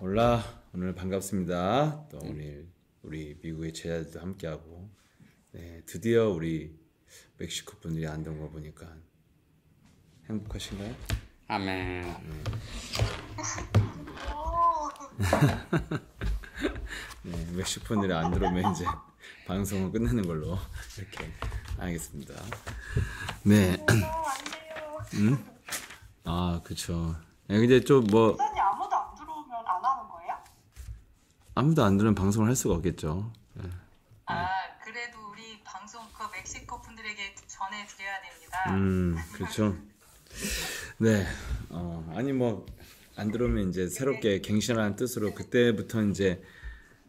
올라 오늘 반갑습니다. 또 우리 미국의 제자들도 함께하고, 네, 드디어 우리 멕시코 분들이 안 온 거 보니까 행복하신가요? 아멘. 네, 멕시코 분들이 안 들어오면 이제 방송을 끝내는 걸로 이렇게 알겠습니다. 네, 아 그렇죠. 네, 근데 좀 뭐 목사님 아무도 안 들어오면 안 하는 거예요? 아무도 안 들으면 방송을 할 수가 없겠죠. 네. 아, 그래도 우리 방송 멕시코 분들에게 전해드려야 됩니다. 그렇죠. 네, 아니 뭐 안 들어오면 이제 새롭게 갱신하는 뜻으로 그때부터 이제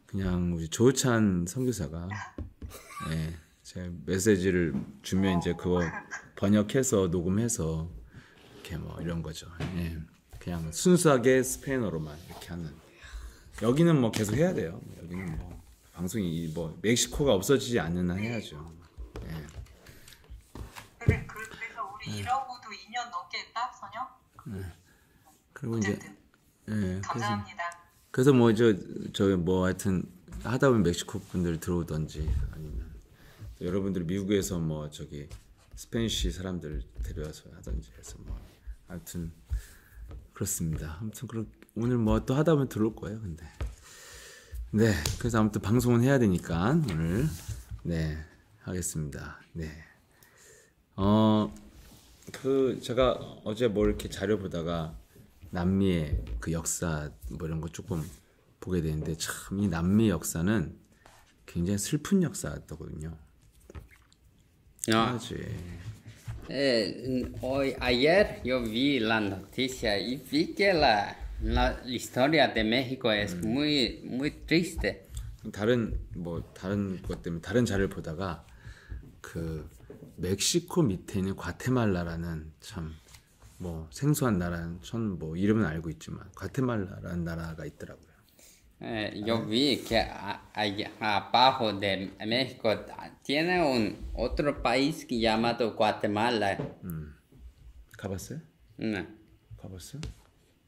그냥 우리 조찬 선교사가 제 메시지를 주면 이제 그거 번역해서 녹음해서 이렇게 뭐 이런 거죠. 예, 그냥 순수하게 스페인어로만 이렇게 하는. 여기는 뭐 계속 해야 돼요. 여기는 뭐 방송이 뭐 멕시코가 없어지지 않는 한 해야죠. 예. 그래서 우리 이러고도 2년 넘게 했다, 선영? 그리고 이제 감사합니다. 그래서 뭐 저 뭐 하여튼 하다 보면 멕시코 분들 들어오던지 아니면 여러분들 미국에서 뭐 저기 스페니쉬 사람들 데려와서 하던지 해서 뭐 하여튼 그렇습니다. 아무튼 오늘 뭐 또 하다 보면 들어올 거예요. 근데 네, 그래서 아무튼 방송은 해야 되니까 오늘 네 하겠습니다. 네. 제가 어제 뭐 이렇게 자료 보다가 남미의 그 역사 뭐 이런 거 조금 보게 되는데 참 이 남미 역사는 굉장히 슬픈 역사였거든요. No, 그렇지. ayer yo vi la noticia y vi que la historia de México es muy triste. 다른 것 때문에 다른 자료를 보다가 그 멕시코 밑에 있는 과테말라라는 참 뭐 생소한 나라는 전 뭐 이름은 알고 있지만 과테말라라는 나라가 있더라고요. Yo vi que abajo de México tiene otro país llamado Guatemala. 가봤어요? 네, 가봤어요?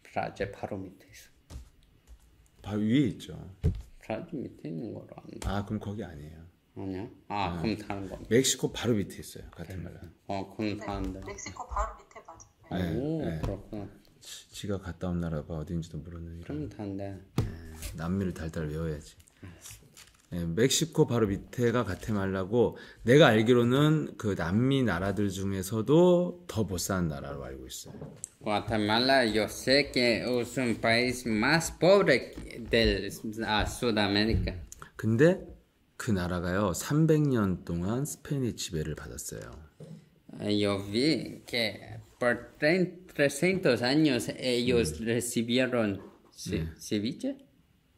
브라질 바로 밑에 있어. 바로 위에 있죠. 브라질 밑에 있는 거로 아는데. 아 그럼 거기 아니에요. 아니야? 그럼 다른 거. 멕시코 바로 밑에 있어요. 과테말라. 그럼 다른데. 멕시코 바로 밑에 맞아. 오, 그렇구나. 지가 갔다 온 나라가 어딘지도 모르는 이런 그럼 다른데. 남미를 달달 외워야지. 멕시코 바로 밑에가 과테말라고 내가 알기로는 그 남미 나라들 중에서도 더 못 사는 나라로 알고 있어요. Guatemala, yo sé que es un país más pobre de Sudamérica. 근데 그 나라가요 300년 동안 스페인의 지배를 받았어요. Yo vi que por 300 años ellos recibieron ceviche.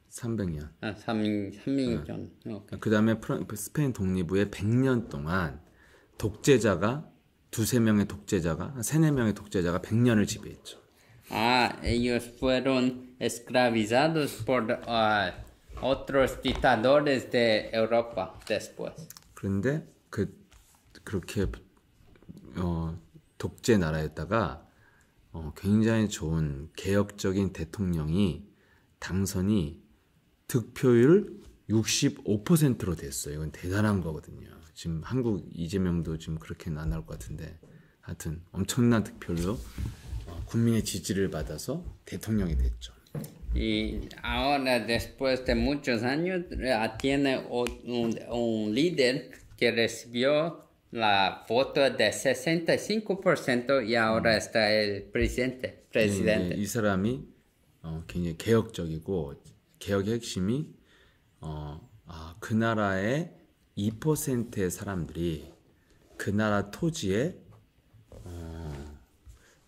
300년. 300년. Okay. 그 다음에 스페인 독립 후에 100년 동안 독재자가 두세 명의 독재자가 세네 명의 독재자가 100년을 지배했죠. Ellos fueron esclavizados por otros dictadores de Europa después. 그런데 그렇게 독재 나라였다가 굉장히 좋은 개혁적인 대통령이 당선이 득표율 65%로 됐어요. 이건 대단한 거거든요. 지금 한국 이재명도 지금 그렇게는 안 나올 것 같은데 하여튼 엄청난 득표로 국민의 지지를 받아서 대통령이 됐죠. Y ahora, después de muchos años, tiene un líder que recibió la voto de 65% y ahora está el presidente. 이 사람이 굉장히 개혁적이고 개혁의 핵심이 그 나라의 2%의 사람들이 그 나라 토지의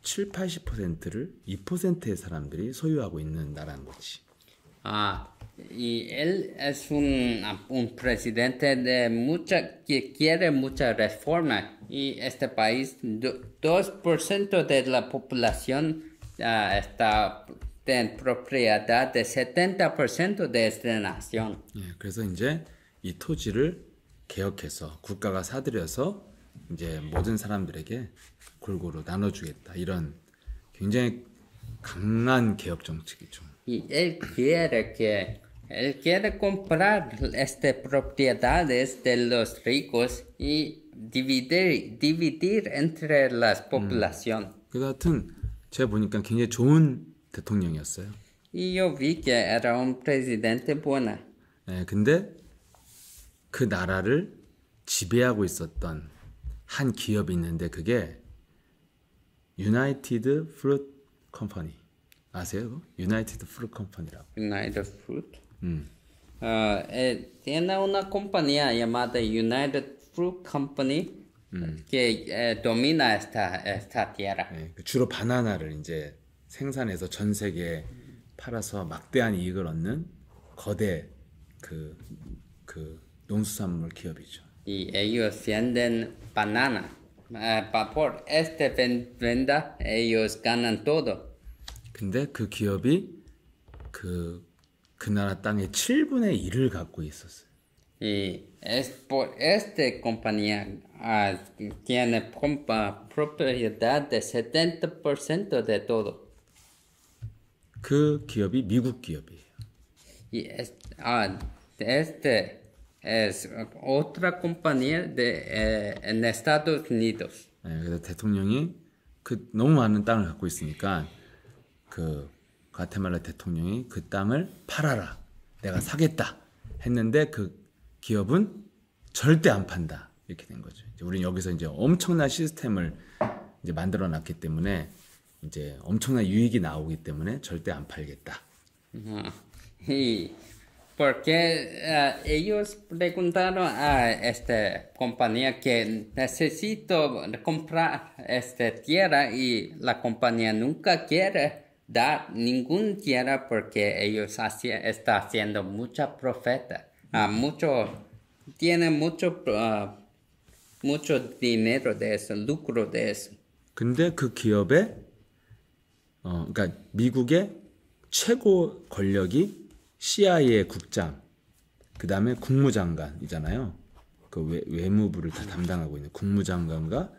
7, 80%를 2%의 사람들이 소유하고 있는 나라인 거지. Y él es un presidente que quiere mucha reforma. Y este país, 2% de la población está en propiedad de 70% de esta nación. 그래서 이제 이 토지를 개혁해서 국가가 사들여서 이제 모든 사람들에게 골고루 나눠주겠다. 이런 굉장히 강한 개혁 정책이죠. Y él quiere comprar propiedades de los ricos y dividir entre la población. 그래서 하여튼 제가 보니까 굉장히 좋은 대통령이었어요. Y yo vi que era un presidente bueno. 예, 근데 그 나라를 지배하고 있었던 한 기업이 있는데 그게 유나이티드 프루트 컴퍼니 아세요? 유나이티드 프루트 컴퍼니라고. United Fruit. Tiene una compañía llamada United Fruit Company que domina esta tierra. 예, 주로 바나나를 이제 생산해서 전 세계에 팔아서 막대한 이익을 얻는 거대 그 농수산물 기업이죠. Y ellos venden banana. Por venda ellos ganan todo. 근데 그 기업이 그 나라 땅의 7분의 1을 갖고 있었어요. Y es por esta compañía tiene propiedad de 70% de todo. 그 기업이 미국 기업이에요. Y este es otra compañía en Estados Unidos. 예, 그래서 대통령이 그 너무 많은 땅을 갖고 있으니까 그 과테말라 대통령이 그 땅을 팔아라. 내가 사겠다. 했는데 그 기업은 절대 안 판다. 이렇게 된 거죠. 이제 우리는 여기서 이제 엄청난 시스템을 이제 만들어 놨기 때문에 이제 엄청난 유익이 나오기 때문에 절대 안 팔겠다. Y porque ellos preguntaron a esta compañía que necesito comprar esta tierra y la compañía nunca quiere dar ningún tierra porque ellos está haciendo mucha profeta, tiene mucho dinero de eso, lucro de eso. 근데 그 기업의 그러니까 미국의 최고 권력이 CIA 국장, 그 다음에 국무장관이잖아요. 그 외무부를 다 담당하고 있는 국무장관과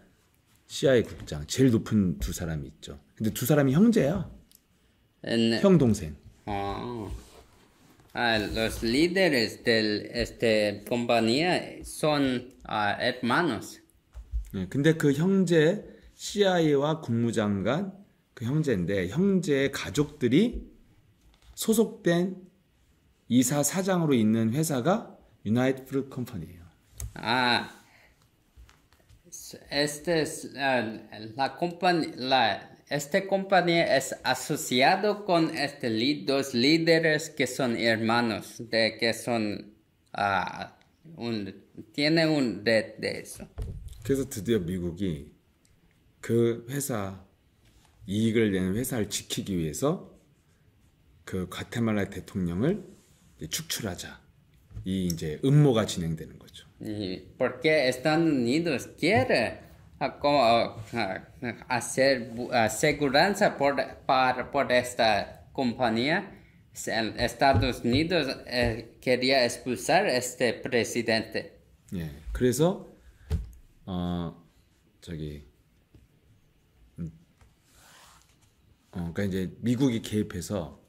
CIA 국장, 제일 높은 두 사람이 있죠. 근데 두 사람이 형제야. 형 동생. Los líderes de esta compañía son hermanos. 네, 근데 그 형제 CIA와 국무장관 그 형제인데 형제의 가족들이 소속된 이사 사장으로 있는 회사가 유나이티드 프루트 컴퍼니예요. Esta compañía es asociado con dos líderes que son hermanos, que son tiene un red de eso. 그래서 드디어 미국이 그 회사 이익을 내는 회사를 지키기 위해서 그 과테말라 대통령을 축출하자. 이 이제 음모가 진행되는 거죠. Porque Estados Unidos quiere hacer seguridad por esta compañía. Estados Unidos quería expulsar este presidente. 예, 그래서 그러니까 이제 미국이 개입해서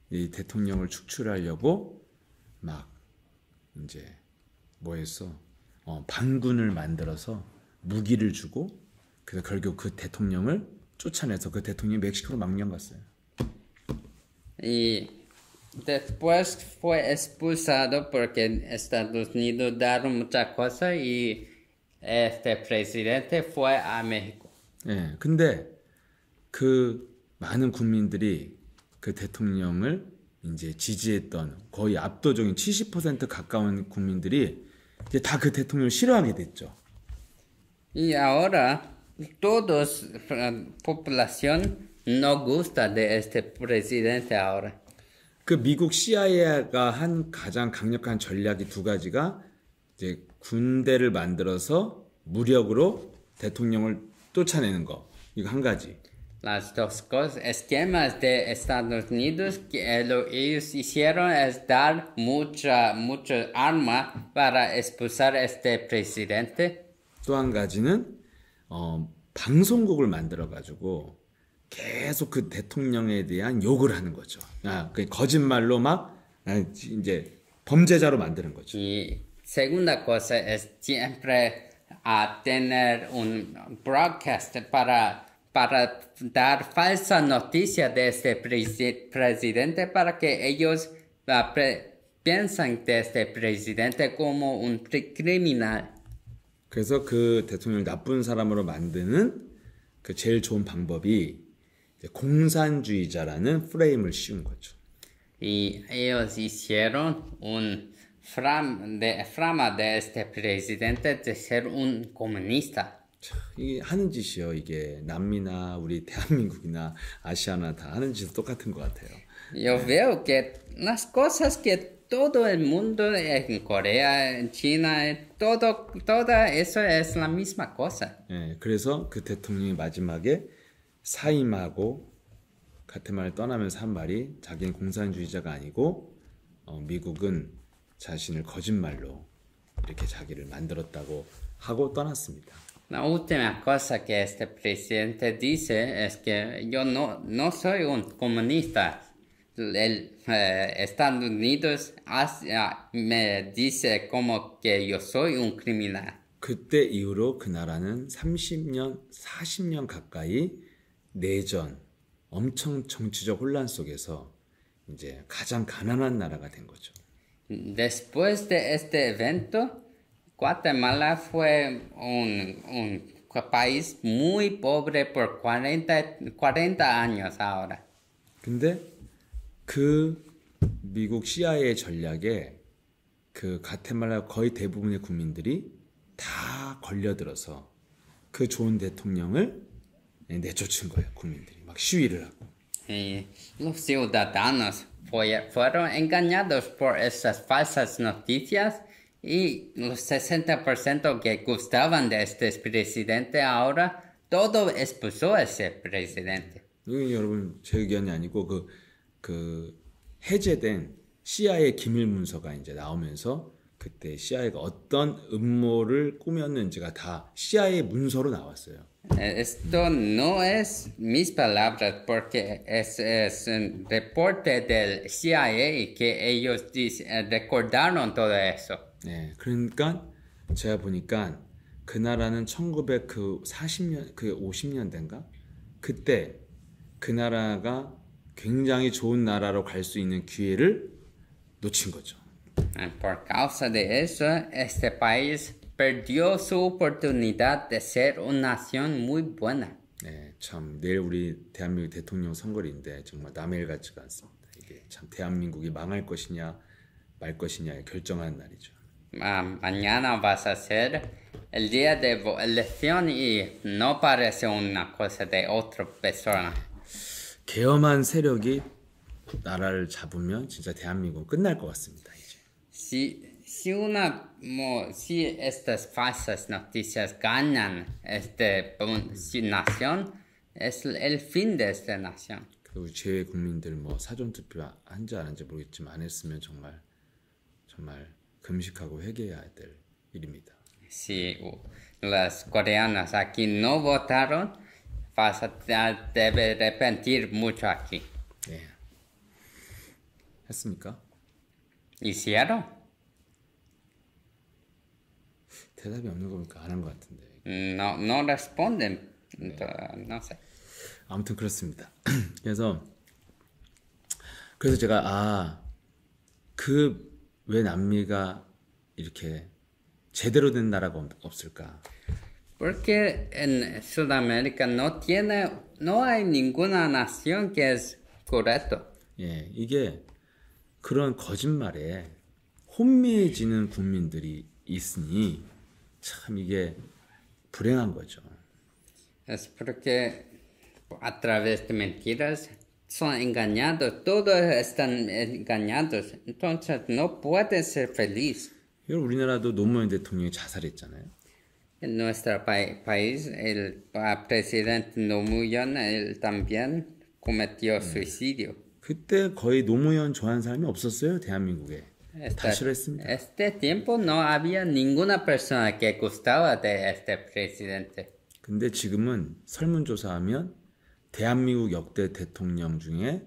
이 대통령을 축출하려고 막 이제 뭐 했어? 반군을 만들어서 무기를 주고 그래서 결국 그 대통령을 쫓아내서 그 대통령이 멕시코로 망령 갔어요. Y después fue expulsado porque Estados Unidos daron muchas cosas y este presidente fue a México. 예, 근데 그 많은 국민들이 그 대통령을 이제 지지했던 거의 압도적인 70% 가까운 국민들이 이제 다 그 대통령을 싫어하게 됐죠. Y ahora todos población no gusta de este presidente ahora. 그 미국 CIA가 한 가장 강력한 전략이 두 가지가 이제 군대를 만들어서 무력으로 대통령을 쫓아내는 거. 이거 한 가지. Las dos cosas, esquemas de Estados Unidos que ellos hicieron es dar mucha arma para expulsar este presidente. 또 한 가지는 방송국을 만들어 가지고 계속 그 대통령에 대한 욕을 하는 거죠. 그 거짓말로 막 이제 범죄자로 만드는 거죠. Y segunda cosa es siempre tener un broadcast para dar falsa noticia de este presidente para que ellos piensan de este presidente como un criminal. 그래서 그 대통령을 나쁜 사람으로 만드는 그 제일 좋은 방법이 이제 공산주의자라는 프레임을 씌운 거죠. Y ellos hicieron un frama de este presidente de ser un comunista. 이게 하는 짓이요. 이게 남미나 우리 대한민국이나 아시아나 다 하는 짓은 똑같은 것 같아요. Yo veo que las cosas que todo el mundo en Corea, en China, toda eso es la misma cosa. 예, 그래서 그 대통령이 마지막에 사임하고 가테말을 떠나면서 한 말이 자기는 공산주의자가 아니고 미국은 자신을 거짓말로 이렇게 자기를 만들었다고 하고 떠났습니다. La última cosa que este presidente dice es que yo no soy un comunista. Estados Unidos me dice como que yo soy un criminal. 그때 이후로 그 나라는 30년, 40년 가까이 내전, 엄청 정치적 혼란 속에서 이제 가장 가난한 나라가 된 거죠. Después de este evento, Guatemala fue un país muy pobre por 40 años ahora. 근데 그 미국 CIA 전략에 그 가테말라 거의 대부분의 국민들이 다 걸려들어서 그 좋은 대통령을 내쫓은 거예요. 국민들이 막 시위를 하고. Y los ciudadanos fueron engañados por esas falsas noticias y los 60% que gustaban de este presidente ahora, todo expulsó a ese presidente. 이건 여러분 제 의견이 아니고 그 해제된 CIA 기밀 문서가 이제 나오면서 그때 CIA가 어떤 음모를 꾸몄는지가 다 CIA 문서로 나왔어요. Esto no es mis palabras porque es un reporte del CIA que ellos recordaron todo eso. 네, 그러니까 제가 보니까 그 나라는 1940년, 50년대인가? 그때 그 나라가 굉장히 좋은 나라로 갈 수 있는 기회를 놓친 거죠. Por causa de eso, este país perdió su oportunidad de ser una nación muy buena. 네, 참 내일 우리 대한민국 대통령 선거인데 정말 남의 일 같지가 않습니다. 이게 참 대한민국이 망할 것이냐 말 것이냐에 결정하는 날이죠. Mañana vas a ser el día de elección y no parece una cosa de otra persona. 계엄한 세력이 나라를 잡으면 진짜 대한민국은 끝날 것 같습니다. 이제. Si estas falsas noticias ganan esta nación, es el fin de esta nación. 우리 제외 국민들 뭐 사전 투표 한지 안 한지 모르겠지만 안 했으면 정말 금식하고 회개해야 될 일입니다. Si los coreanos aquí no votaron, vas a debe arrepentir mucho aquí. 네. 했습니까? ¿Hicieron? 대답이 없는 거 보니까 안 한 것 같은데. No responden. No sé. 아무튼 그렇습니다. 그래서 제가 왜 남미가 이렇게 제대로 된 나라가 없을까? Porque en Sudamérica no hay ninguna nación que es correcto. 예, 이게 그런 거짓말에 혼미해지는 국민들이 있으니 참 이게 불행한 거죠. Es porque a través de mentiras son engañados, todos están engañados, entonces no pueden ser feliz. 우리나라도 노무현 대통령이 자살했잖아요. En nuestro país, el presidente Nomuyon él también cometió suicidio. 그때 거의 노무현 좋아하는 사람이 없었어요, 대한민국에. 다 싫어했습니다. Este tiempo no había ninguna persona que gustaba de este presidente. 근데 지금은 설문조사하면 대한민국 역대 대통령 중에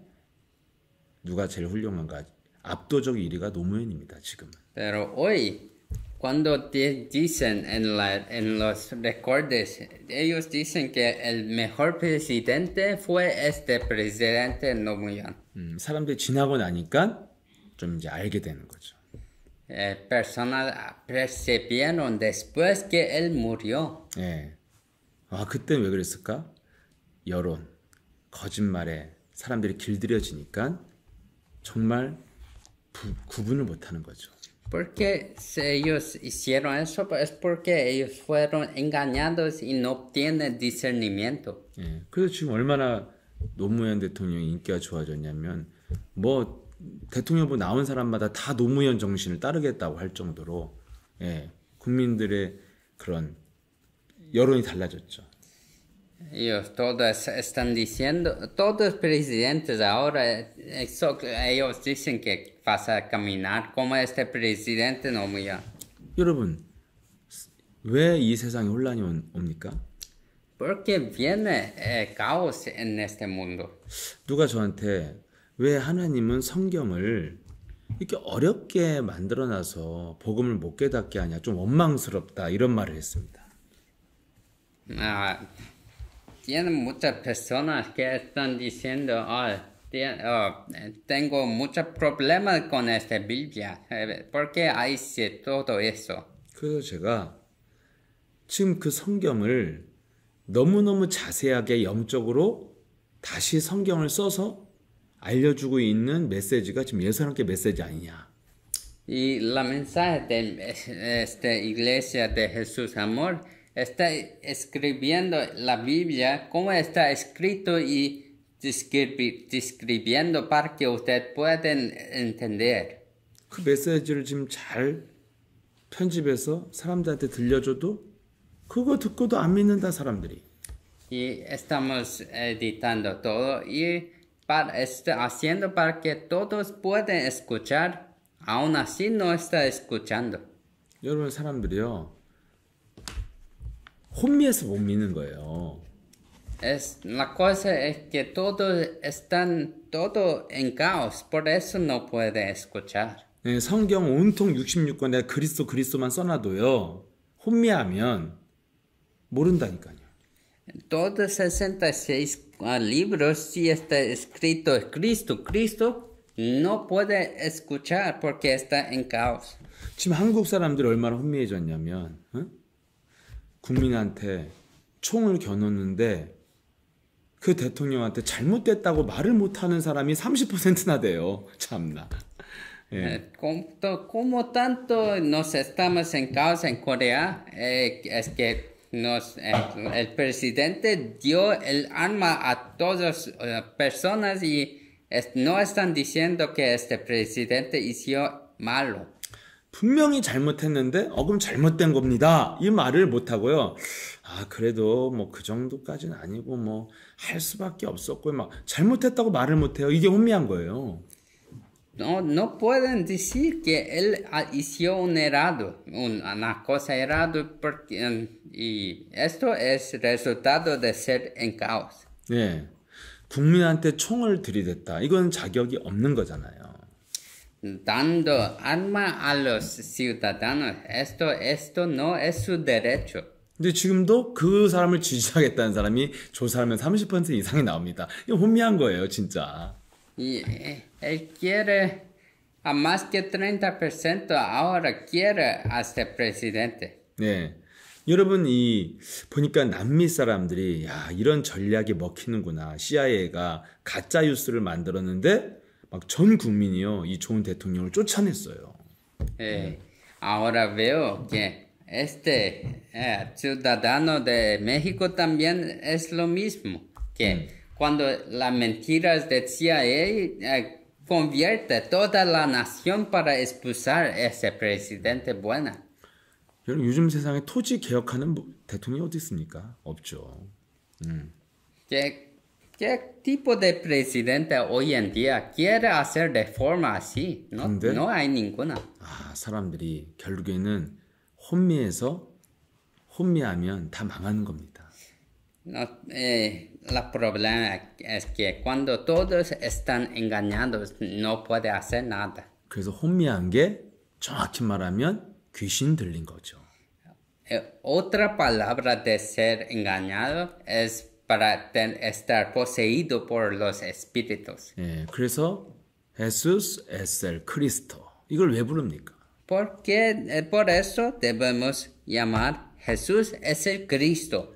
누가 제일 훌륭한가? 압도적 1위가 노무현입니다. 지금은. Pero hoy, cuando dicen en los recortes, ellos dicen que el mejor presidente fue este presidente Nomuyan. 사람들이 지나고 나니까 좀 이제 알게 되는 거죠. Personas percibieron después que él murió. 예. 아, 그때 왜 그랬을까? 여론, 거짓말에 사람들이 길들여지니까 정말 구분을 못하는 거죠. ¿Por qué ellos hicieron eso? Es porque ellos fueron engañados y no tienen discernimiento. 예. 그래서 지금 얼마나 노무현 대통령이 인기가 좋아졌냐면 뭐 대통령 후보 나온 사람마다 다 노무현 정신을 따르겠다고 할 정도로 예. 국민들의 그런 여론이 달라졌죠. Ellos todos están diciendo, todos los presidentes ahora, ellos dicen que vas a caminar como este presidente Nomuyan. 여러분, 왜 이 세상에 혼란이 옵니까? Porque viene caos en este mundo. 누가 저한테 왜 하나님은 성경을 이렇게 어렵게 만들어놔서 복음을 못 깨닫게 하냐, 좀 원망스럽다 이런 말을 했습니다. Tienen muchas personas que están diciendo, tengo muchos problemas con esta Biblia. ¿Por qué hay todo eso? 그래서 제가 지금 그 성경을 너무너무 자세하게 영적으로 다시 성경을 써서 알려주고 있는 메시지가 지금 예수님께 메시지 아니냐. Y la mensaje de esta iglesia de Jesús Amor está escribiendo la Biblia como está escrito y describiendo para que ustedes puedan entender. 그 메시지를 지금 잘 편집해서 사람들한테 들려줘도 그거 듣고도 안 믿는다 사람들이. Y estamos editando todo y haciendo para que todos puedan escuchar, aún así no está escuchando. 여러분 사람들이요. 혼미해서 못 믿는 거예요. La cosa es que todos están en caos, por eso no pueden escuchar. 네, 성경 온통 66권 내가 그리스도만 써놔도요. 혼미하면 모른다니까요. Todos 66 libros, si está escrito Cristo, no puede escuchar porque está en caos. 지금 한국 사람들이 얼마나 혼미해졌냐면 국민한테 총을 겨눴는데 그 대통령한테 잘못됐다고 말을 못하는 사람이 30%나 돼요. 참나. 예. Como tanto nos estamos en caos en Corea, es que el presidente dio el arma a todas las personas y no están diciendo que este presidente hizo malo. 분명히 잘못했는데 그럼 잘못된 겁니다. 이 말을 못하고요. 그래도 뭐 그 정도까지는 아니고 뭐 할 수밖에 없었고 막 잘못했다고 말을 못해요. 이게 혼미한 거예요. No pueden decir que él hizo un errado, una cosa errado, y esto es resultado de ser en caos. 네, 국민한테 총을 들이댔다. 이건 자격이 없는 거잖아요. Dando arma a los ciudadanos, esto no es su derecho. 근데 지금도 그 사람을 지지하겠다는 사람이 조사하면 30% 이상이 나옵니다. 이거 혼미한 거예요, 진짜. Y él quiere a más que 30% ahora quiere a este presidente. 네. 여러분 보니까 남미 사람들이 이런 전략이 먹히는구나. CIA가 가짜 뉴스를 만들었는데 막 전 국민이요. 이 좋은 대통령을 쫓아냈어요. Ahora veo que este ciudadano de México también es lo mismo, que cuando las mentiras de CIA convierte toda la nación para expulsar a ese presidente bueno. 여러분 요즘 세상에 토지 개혁하는 대통령이 어디 있습니까? 없죠. ¿Qué tipo de presidente hoy en día quiere hacer reforma así? No hay ninguna. 사람들이 결국에는 혼미하면 다 망하는 겁니다. La problema es que cuando todos están engañados no puede hacer nada. 그래서 혼미한 게 정확히 말하면 귀신 들린 거죠. Otra palabra de ser engañado es para estar poseído por los espíritus. 예, 그래서 Jesús es el Cristo. 이걸 왜 부릅니까? Porque por eso debemos llamar Jesús es el Cristo.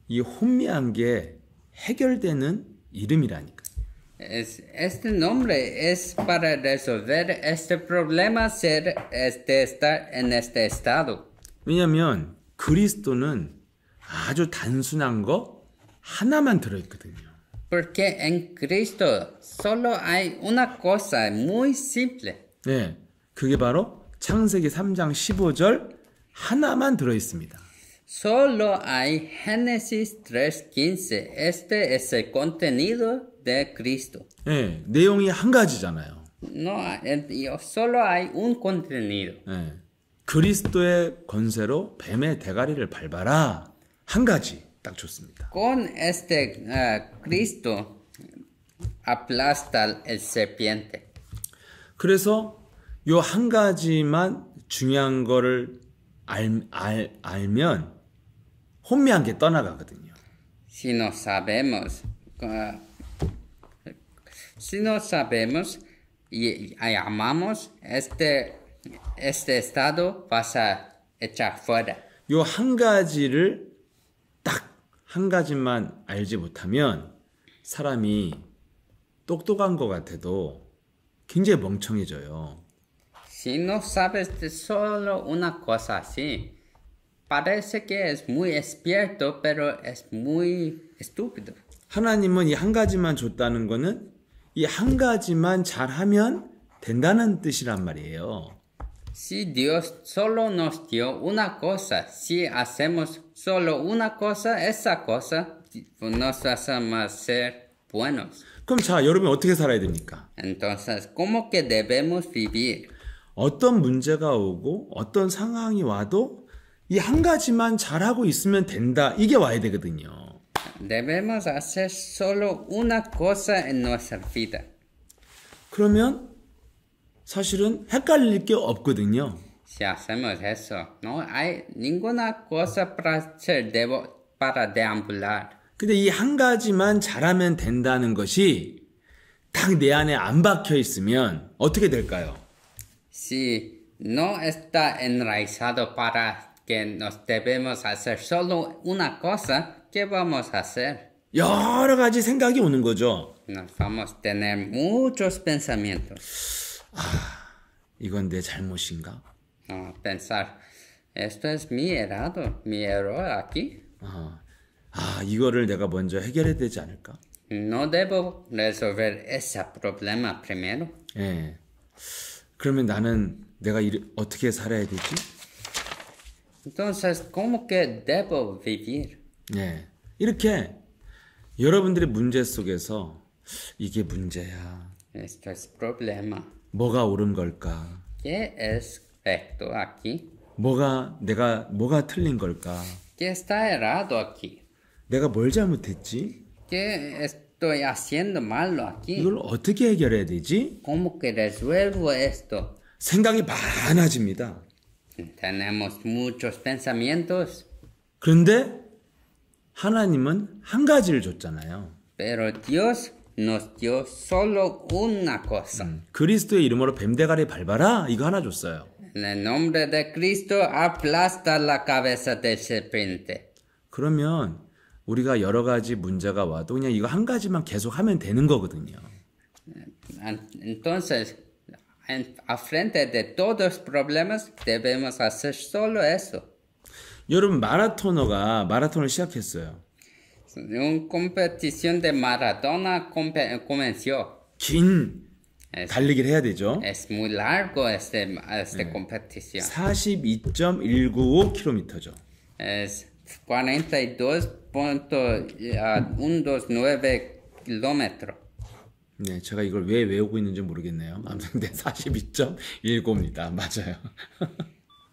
이 혼미한 게 해결되는 이름이라니까. Este nombre es para resolver este problema de estar en este estado. 왜냐하면 그리스도는 아주 단순한 거 하나만 들어있거든요. Porque en Cristo solo hay una cosa muy simple. 네, 그게 바로 창세기 3장 15절 하나만 들어있습니다. Solo hay Génesis 3:15. Este es el contenido de Cristo. 네, 내용이 한 가지잖아요. No, solo hay un contenido. 네, 그리스도의 권세로 뱀의 대가리를 밟아라. 한 가지 딱 좋습니다. Con este Cristo aplasta el serpiente. 그래서 요 한 가지만 중요한 거를 알면 혼미한 게 떠나가거든요. Si no sabemos y amamos este estado, vas a echar fuera. 요 한 가지를 딱 한 가지만 알지 못하면 사람이 똑똑한 것 같아도 굉장히 멍청해져요. Si no sabes de solo una cosa así, parece que es muy despierto, pero es muy estúpido. 하나님은 이 한 가지만 줬다는 거는 이 한 가지만 잘하면 된다는 뜻이란 말이에요. Si Dios solo nos dio una cosa, si hacemos solo una cosa, esa cosa nos hacemos ser buenos. 그럼 자, 여러분이 어떻게 살아야 됩니까? Entonces, ¿cómo que debemos vivir? 어떤 문제가 오고 어떤 상황이 와도 이 한 가지만 잘하고 있으면 된다. 이게 와야 되거든요. Debemos hacer solo una cosa en nuestra vida. 그러면 사실은 헷갈릴 게 없거든요. Si hacemos eso, no hay ninguna cosa para hacer, para deambular. 근데 이 한 가지만 잘하면 된다는 것이 딱 내 안에 안 박혀 있으면 어떻게 될까요? Si no está enraizado para que nos debemos hacer solo una cosa, ¿qué vamos a hacer? 여러 가지 생각이 오는 거죠. Nos vamos a tener muchos pensamientos. 이건 내 잘못인가? Pensar, esto es mi error aquí. 이거를 내가 먼저 해결해야 되지 않을까? No debo resolver ese problema primero. 예. 그러면 나는 내가 어떻게 살아야 되지? Entonces, ¿cómo que debo vivir? 예. 이렇게 여러분들의 문제 속에서 이게 문제야. Esto es problema. 뭐가 옳은 걸까? ¿Qué es recto aquí? 뭐가 틀린 걸까? ¿Qué está errado aquí? 내가 뭘 잘못했지? ¿Qué estoy haciendo malo aquí? 이걸 어떻게 해결해야 되지? ¿Cómo que resuelvo esto? 생각이 많아집니다. Tenemos muchos pensamientos, 그런데 하나님은 한 가지를 줬잖아요. pero Dios nos dio solo una cosa. 그리스도의 이름으로 뱀대가리 밟아라. 이거 하나 줬어요. En el nombre de Cristo, aplasta la cabeza del serpiente. 그러면 우리가 여러 가지 문제가 와도 그냥 이거 한 가지만 계속 하면 되는 거거든요. Entonces, a frente de todos los problemas, debemos hacer solo eso. 여러분 마라톤을 시작했어요. Una competición de maratona comenzó. 긴 달리기를 해야 되죠. Es muy largo esta competición. 42.195km죠. Es 42.129 kilómetros. 네, 제가 이걸 왜 외우고 있는지 모르겠네요. 아무튼 42.195입니다. 맞아요.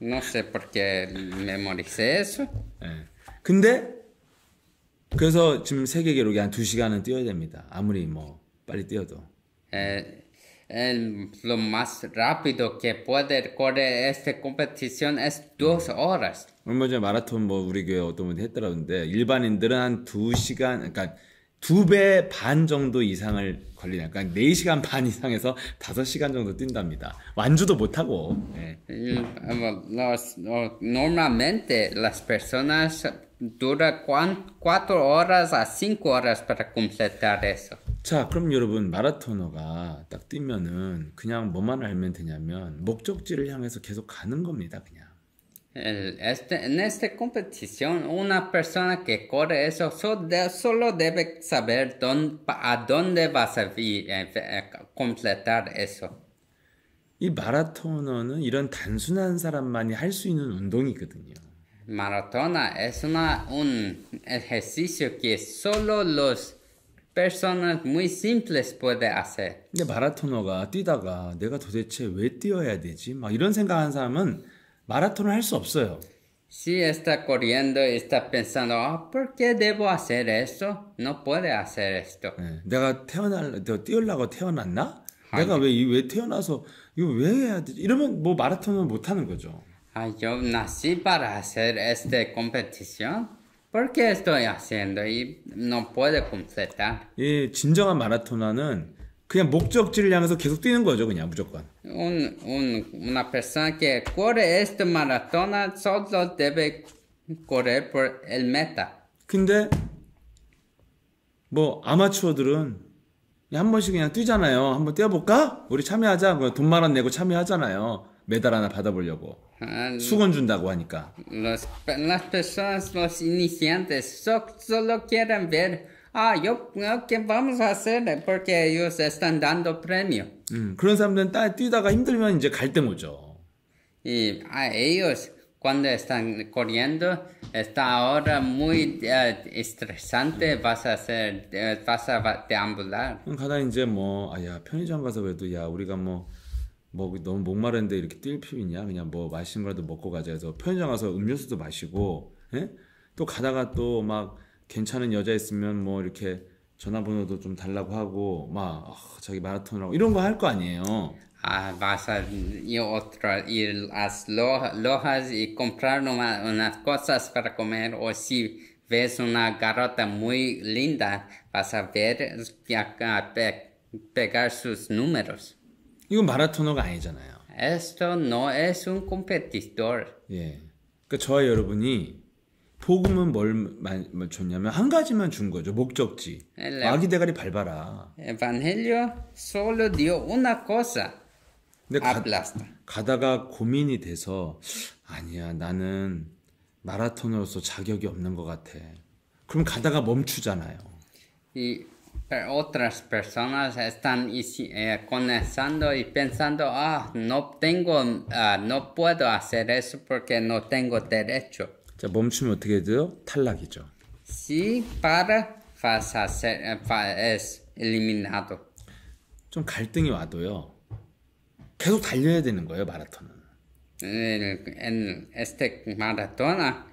No sé por qué memoricé eso. 네. 근데 그래서 지금 세계 기록이 한 2시간은 뛰어야 됩니다. 아무리 뭐 빨리 뛰어도. Lo más rápido que puede correr esta competición es 2 horas. 얼마 전에 마라톤 뭐 우리 교회 어떤 분이 했더라는데 일반인들은 한 2시간, 그러니까 2배 반 정도 이상을 걸리니까 그러니까 4시간 반 이상에서 5시간 정도 뛴답니다. 완주도 못하고. 예. Normalmente las personas duran 4 horas a 5 horas para completar eso. 자, 그럼 여러분 마라토너가 딱 뛰면은 그냥 뭐만 알면 되냐면 목적지를 향해서 계속 가는 겁니다, 그냥. En esta competición, una persona que corre eso solo debe saber a dónde vas a completar eso. 이 마라토너는 이런 단순한 사람만이 할 수 있는 운동이거든요. Maratona es un ejercicio que solo los personas muy simples pueden hacer. 근데 마라토너가 뛰다가 내가 도대체 왜 뛰어야 되지? 막 이런 생각하는 사람은 마라톤을 할 수 없어요. Si está corriendo y está pensando, ¿por qué debo hacer esto? No puede hacer esto. 네, 내가 뛰으려고 태어났나? 내가 왜 태어나서 이거 왜 해야 되지? 이러면 뭐 마라톤을 못 하는 거죠. Yo nací para hacer esta competición. ¿Por qué estoy haciendo? Y no puedo completar. 이 진정한 마라토너는 그냥 목적지를 향해서 계속 뛰는 거죠, 그냥 무조건. Una persona que corre esta maratona solo debe correr por el meta. 근데 뭐 아마추어들은 한 번씩 그냥 뛰잖아요. 한번 뛰어볼까? 우리 참여하자. 돈 10,000원 내고 참여하잖아요. 메달 하나 받아보려고. 수건 준다고 하니까. Las personas, los iniciantes, solo quieren ver, ¿qué vamos a hacer? Porque ellos están dando premio. 그런 사람들은 뛰다가 힘들면 이제 갈등 오죠. Y a ellos, cuando están corriendo, está ahora muy estresante, vas a deambular. 가다 이제 편의점 가서 그래도 우리가 너무 목마른데 이렇게 뛸 필요 있냐? 그냥 맛있는 거라도 먹고 가자 해서 편의점 가서 음료수도 마시고, 예? 또 가다가 또 막 괜찮은 여자 있으면 이렇게 전화번호도 좀 달라고 하고, 자기 마라톤이라고 이런 거 할 거 아니에요. Vas a ir a las lojas y comprar unas cosas para comer, o si ves una garota muy linda, vas a ver pegar sus números. 이건 마라토너가 아니잖아요. Esto no es un competidor. 예. 그러니까 저와 여러분이 복음은 뭘 줬냐면 한 가지만 준 거죠. 목적지. 아기 대가리 밟아라. Evangelio solo dio una cosa. 근데 가다가 고민이 돼서 아니야, 나는 마라토너로서 자격이 없는 것 같아. 그럼 가다가 멈추잖아요. Otras personas están comenzando y pensando, no puedo hacer eso porque no tengo derecho. 자, 멈추면 어떻게 돼요? 탈락이죠. Si es eliminado. 좀 갈등이 와도요. 계속 달려야 되는 거예요, 마라톤은. En este maratona,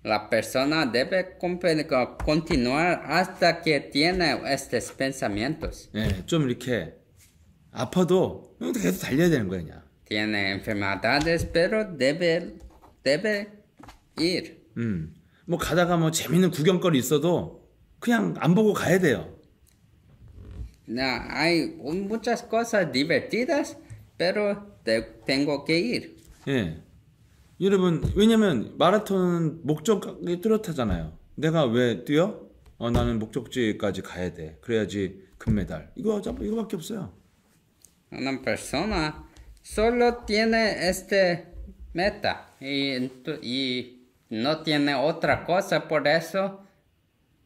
la persona debe continuar hasta que tiene estos pensamientos. 네, 좀 이렇게 아파도 계속 달려야 되는 거예요, 그냥. Tiene enfermedades, pero debe ir. 가다가 재밌는 구경거리 있어도 그냥 안 보고 가야 돼요. Hay muchas cosas divertidas, pero tengo que ir. 예. 여러분, 왜냐면 마라톤은 목적이 뚜렷하잖아요. 내가 왜 뛰어? 나는 목적지까지 가야 돼. 그래야지 금메달. 이거밖에 없어요. Una persona solo tiene este meta y no tiene otra cosa, por eso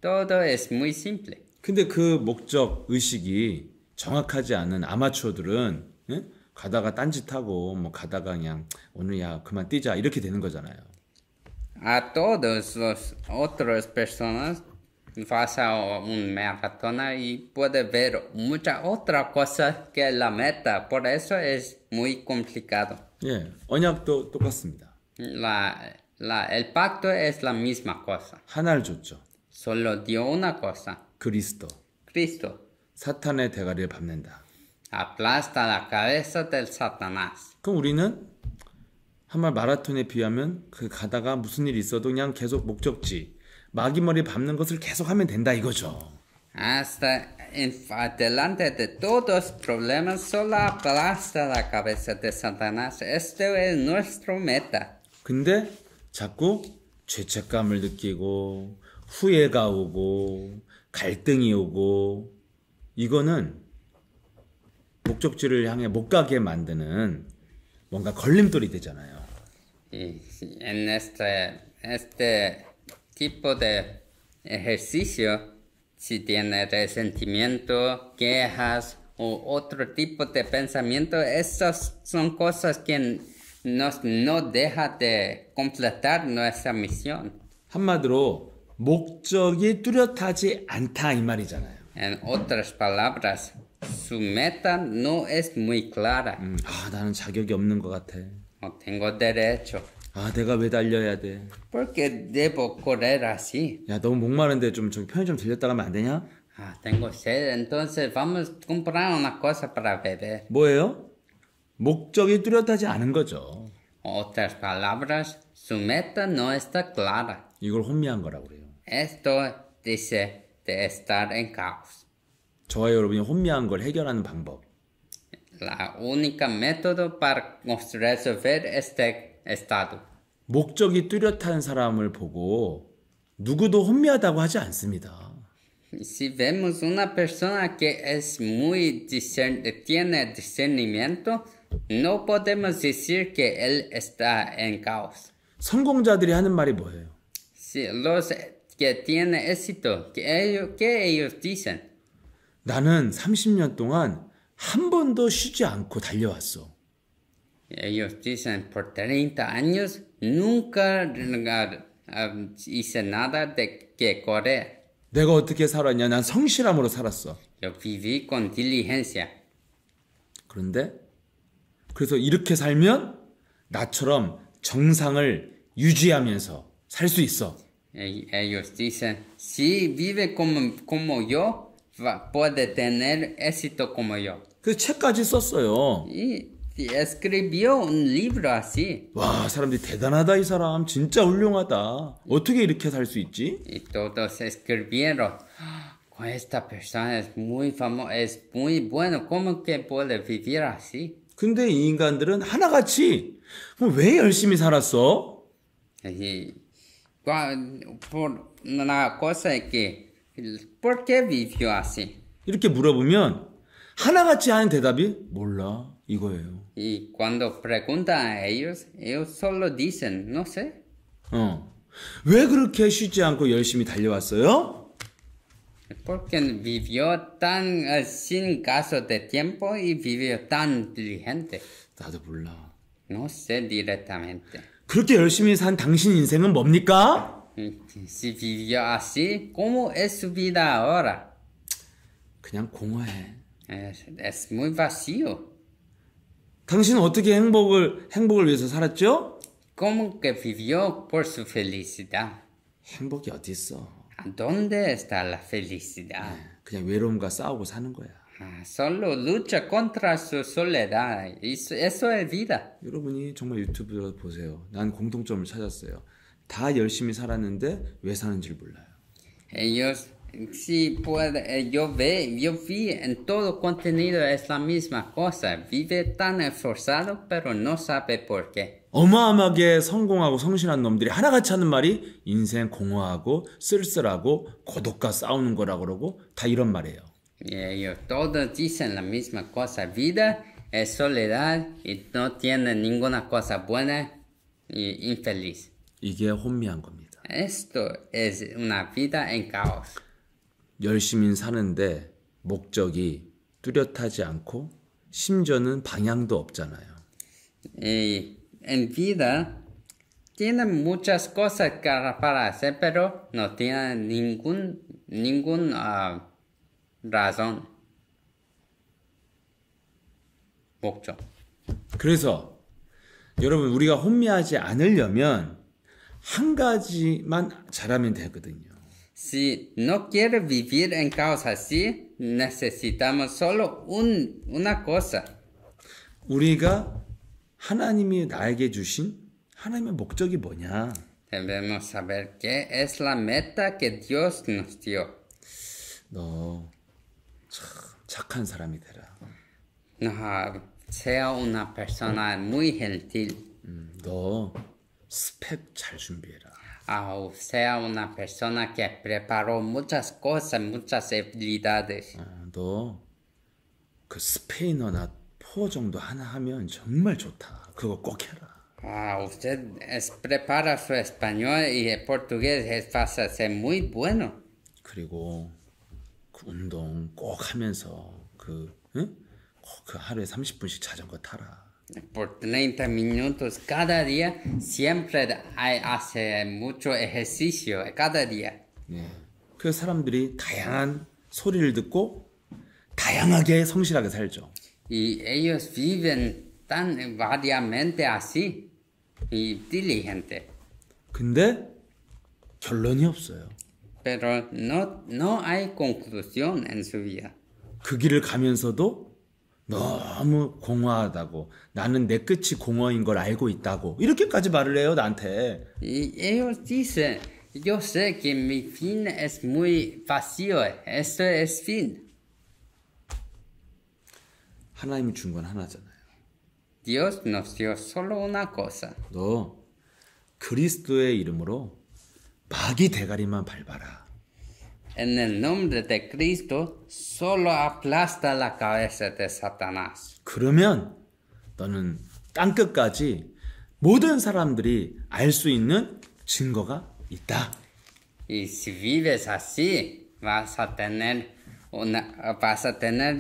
todo es muy simple. 근데 그 목적 의식이 정확하지 않은 아마추어들은 가다가 딴짓하고 가다가 그냥 오늘 그만 뛰자 이렇게 되는 거잖아요. A todos los otros personas vas a un maratón y puede ver mucha otra cosa que la meta, por eso es muy complicado. 예, 언약도 똑같습니다. El pacto es la misma cosa. 하나를 줬죠. solo dio una cosa. 그리스도. Cristo 사탄의 대가리를 밟는다. aplasta la cabeza del Satanás. 그럼 우리는 한 말 마라톤에 비하면 그 가다가 무슨 일이 있어도 그냥 계속 목적지 마귀 머리 밟는 것을 계속 하면 된다 이거죠. Hasta adelante de todos problemas, solo aplasta la cabeza de Satanás. Esto es nuestro meta. 근데 자꾸 죄책감을 느끼고 후회가 오고 갈등이 오고 이거는 목적지를 향해 못 가게 만드는 뭔가 걸림돌이 되잖아요. Y en este tipo de ejercicio, si tiene resentimiento, quejas o otro tipo de pensamiento, esas son cosas que nos no deja de completar nuestra misión. 한마디로 목적이 뚜렷하지 않다 이 말이잖아요. En otras palabras, su meta no es muy clara. 나는 자격이 없는 것 같아. No tengo derecho. 내가 왜 달려야 돼? ¿Por qué debo correr así? 야, 너무 목마른데 좀 저기 편의점 들렸다 가면 안 되냐? Tengo sed, entonces vamos a comprar una cosa para beber. 뭐예요? 목적이 뚜렷하지 않은 거죠. Otras palabras, su meta no está clara. 이걸 혼미한 거라고 그래요. Esto dice de estar en caos. 저와 여러분이 혼미한 걸 해결하는 방법. La única método para resolver este estado. 목적이 뚜렷한 사람을 보고 누구도 혼미하다고 하지 않습니다. Si vemos una persona que es muy tiene discernimiento, no podemos decir que él está en caos. 성공자들이 하는 말이 뭐예요? Si los que tienen éxito, ¿qué ellos dicen? 나는 30년 동안 한 번도 쉬지 않고 달려왔어. Ellos dicen, por 30 años nunca hice nada de que correr. 내가 어떻게 살았냐? 난 성실함으로 살았어. Yo viví con diligencia. 그래서 이렇게 살면 나처럼 정상을 유지하면서 살 수 있어. Ellos dicen, si vive como yo, puede tener éxito como yo. 그 책까지 썼어요. Y escribió un libro así. 와, 사람들이 대단하다 이 사람. 진짜 훌륭하다. 어떻게 이렇게 살 수 있지? Y todos escribieron, esta persona es muy famosa, es muy bueno, ¿cómo que puede vivir así? 근데 이 인간들은 하나같이 그럼 왜 열심히 살았어? Y, por una cosa es que, ¿por qué vivió así? 이렇게 물어보면 하나같이 하는 대답이 몰라 이거예요. Y cuando preguntan a ellos solo dicen, no sé. 왜 그렇게 쉬지 않고 열심히 달려왔어요? Porque vivió tan sin caso de tiempo y vivió tan diligente. 나도 몰라. No sé directamente. 그렇게 열심히 산 당신 인생은 뭡니까? Si vivió así, ¿cómo es su vida ahora? 그냥 공허해. Es muy vacío. 당신은 어떻게 행복을 위해서 살았죠? ¿Cómo que vivió por su felicidad? 행복이 어디 있어? ¿Dónde está la felicidad? 그냥 외로움과 싸우고 사는 거야. Solo lucha contra su soledad. Eso es vida. 여러분이 정말 유튜브 보세요. 난 공통점을 찾았어요. 다 열심히 살았는데 왜 사는지를 몰라요. Ellos, sí puede, yo vi en todo contenido es la misma cosa. Vive tan esforzado, pero no sabe por qué. 어마어마하게 성공하고 성실한 놈들이 하나같이 하는 말이 인생 공허하고 쓸쓸하고 고독과 싸우는 거라고 그러고 다 이런 말이에요. Y ellos todos dicen la misma cosa. Vida es soledad y no tiene ninguna cosa buena y infeliz. 이게 혼미한 겁니다. Esto es una vida en caos. 열심히 사는데 목적이 뚜렷하지 않고 심지어는 방향도 없잖아요. Y en vida tienen muchas cosas para hacer, pero no tienen ningún razón. 목적. 그래서 여러분 우리가 혼미하지 않으려면 한 가지만 잘하면 되거든요. Si no quiere vivir en caos así, necesitamos solo una cosa. 우리가 하나님이 나에게 주신 하나님의 목적이 뭐냐? Debemos saber qué es la meta que Dios nos dio. 너 참 착한 사람이 되라. No, sea una persona muy gentil. 너 스펙 잘 준비해라. Sea una persona que preparó muchas cosas, muchas habilidades. 너 그 스페인어나 포 정도 하나 하면 정말 좋다. 그거 꼭 해라. Usted prepara su español y el portugués vas a ser muy bueno. 그리고 그 운동 꼭 하면서 꼭 그 하루에 30분씩 자전거 타라. Por 30 minutos cada día, siempre hace mucho ejercicio, cada día. 예. 그 사람들이 다양한 소리를 듣고 다양하게 성실하게 살죠. Y ellos viven tan variadamente así y diligente. 근데 결론이 없어요. Pero no hay conclusión en su vida. 그 길을 가면서도 너무 공허하다고 나는 내 끝이 공허인 걸 알고 있다고 이렇게까지 말을 해요 나한테. Y ellos dicen, yo sé que mi fin es muy vacío, esto es fin. 하나님이 준 건 하나잖아요. Dios nos dio solo una cosa. 너 그리스도의 이름으로 마귀 대가리만 밟아라. En el nombre de Cristo, solo aplasta la cabeza de Satanás. 그러면 너는 땅끝까지 모든 사람들이 알 수 있는 증거가 있다. Y si vives así, vas a tener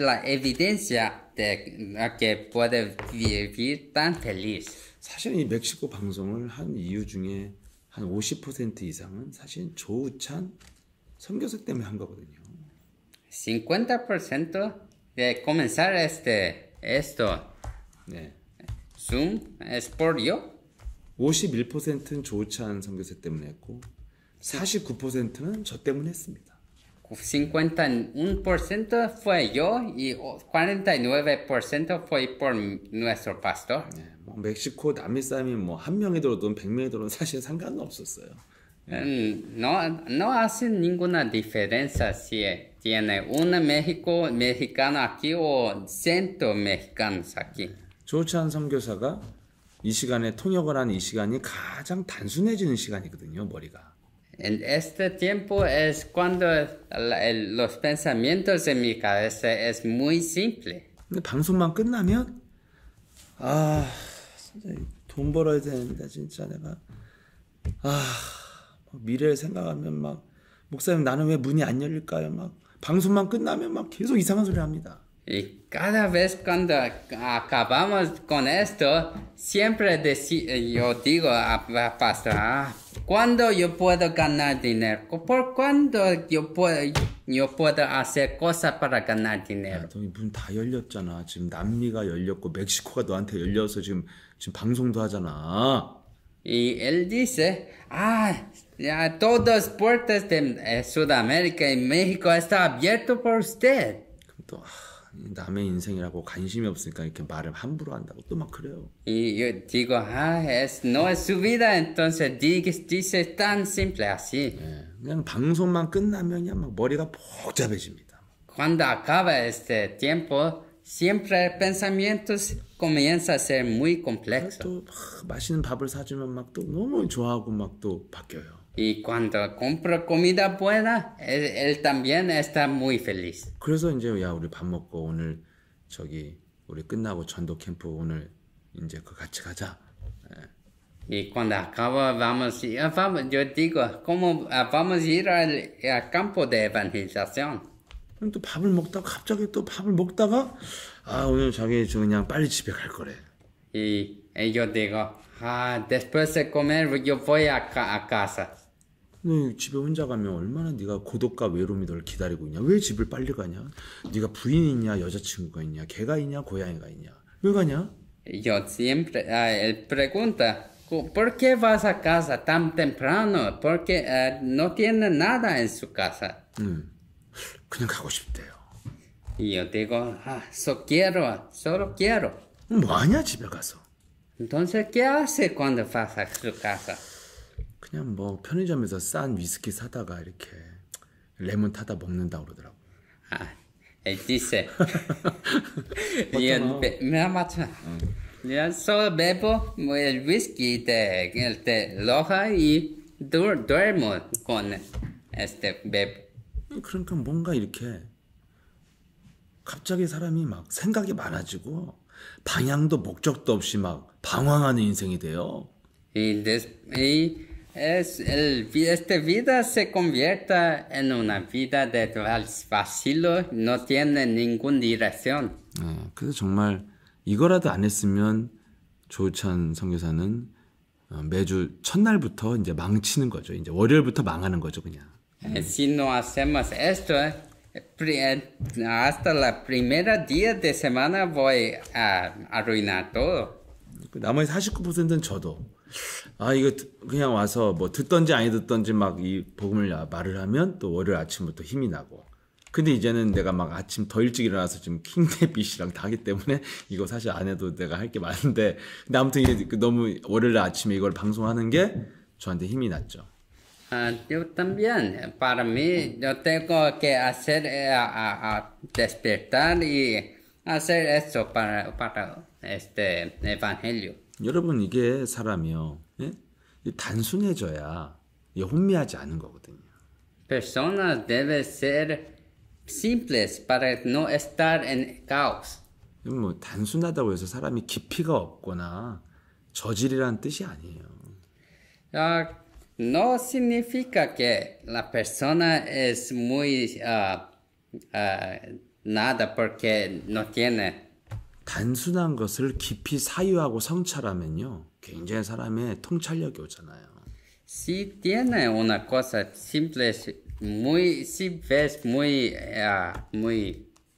la evidencia de que puedes vivir tan feliz. 사실 이 멕시코 방송을 한 이유 중에 한 50% 이상은 사실 조우찬 선교사 때문에 한 거거든요. 50% de comenzar esto 네. Zoom es por yo. 51%는 조우찬 선교사 때문에 했고 49%는 저 때문에 했습니다. 51% fue yo y 49% fue por nuestro pastor. 네, 뭐 멕시코 남미 사람이 뭐 한 명이 들어도 100명이 들어도 사실 상관은 없었어요. No hace ninguna diferencia si tiene un mexicano aquí o 100 mexicanos aquí. 조우찬 선교사가 이 시간에 통역을 한 이 시간이 가장 단순해지는 시간이거든요, 머리가. En este tiempo es cuando los pensamientos en mi cabeza es muy simple. 근데 방송만 끝나면 진짜 돈 벌어야 되는데 진짜 내가 미래를 생각하면 막 목사님 나는 왜 문이 안 열릴까요? 막 방송만 끝나면 막 계속 이상한 소리 합니다. Y cada vez cuando acabamos con esto, siempre yo digo a pastor, ¿cuándo yo puedo ganar dinero? ¿Por cuándo yo puedo hacer cosas para ganar dinero? 문 다 열렸잖아. 지금 남미가 열렸고 멕시코가 너한테 열려서 지금 방송도 하잖아. Y él dice, ya todas las puertas de Sudamérica y México están abiertas por usted. 그럼 또 남의 인생이라고 관심이 없으니까 이렇게 말을 함부로 한다고 또 막 그래요. Y yo digo, no es su vida, entonces dice tan simple así. 네, 그냥 방송만 끝나면 그냥 막 머리가 복잡해집니다. Cuando acaba este tiempo, siempre el pensamiento comienza a ser muy complejo. 또 맛있는 밥을 사주면 막 또 너무 좋아하고 막 또 바뀌어요. Y cuando compro comida buena, él también está muy feliz. 그래서 이제 야 우리 밥 먹고 오늘 우리 끝나고 전도 캠프 오늘 이제 같이 가자. Y cuando acabo yo digo, ¿cómo vamos a ir al campo de evangelización? 그럼 또 밥을 먹다가 갑자기 또 밥을 먹다가 오늘 자기 그냥 빨리 집에 갈 거래. Y yo digo, después de comer yo voy a casa. 너 집에 혼자 가면 얼마나 네가 고독과 외로움이 널 기다리고 있냐? 왜 집을 빨리 가냐? 네가 부인이 있냐? 여자친구가 있냐? 개가 있냐? 고양이가 있냐? 왜 가냐? Yo siempre, él pregunta, ¿Por qué vas a casa tan temprano? Porque no tiene nada en su casa. 그냥 가고 싶대요. Y yo digo, solo quiero. 뭐하냐 집에 가서. Entonces, ¿qué hace cuando vas a su casa? 그냥 뭐 편의점에서 싼 위스키 사다가 이렇게 레몬 타다 먹는다 그러더라고. Él dice, me da macho. Yo solo bebo el whisky de Loja y duermo con bebo. 그러니까 뭔가 이렇게 갑자기 사람이 막 생각이 많아지고 방향도 목적도 없이 막 방황하는 인생이 돼요. Esta vida se convierta en una vida de vacilo, no tiene ninguna dirección. 그래서 정말 이거라도 안 했으면 조찬 선교사는 매주 첫날부터 이제 망치는 거죠. 이제 월요일부터 망하는 거죠, 그냥. Si no hacemos esto, hasta la primera día de semana voy a arruinar todo. 나머지 49%는 저도 이거 그냥 와서 뭐 듣던지 아니 듣던지 막 이 복음을 말을 하면 또 월요일 아침부터 힘이 나고. 근데 이제는 내가 막 아침 더 일찍 일어나서 지금 킹데빗이랑 다 하기 때문에 이거 사실 안 해도 내가 할 게 많은데 근데 아무튼 이게 너무 월요일 아침에 이걸 방송하는 게 저한테 힘이 났죠. Yo también, para mí, yo tengo que hacer, despertar y hacer esto para este evangelio. 여러분 이게 사람이요, 예? 단순해져야 혼미하지 않은 거거든요. Personas deben ser simples para no estar en caos. 뭐 단순하다고 해서 사람이 깊이가 없거나 저질이란 뜻이 아니에요. No significa que la persona es muy nada porque no tiene. 단순한 것을 깊이 사유하고 성찰하면요, 굉장히 사람의 통찰력이 오잖아요. Si tiene una cosa simple, si ves muy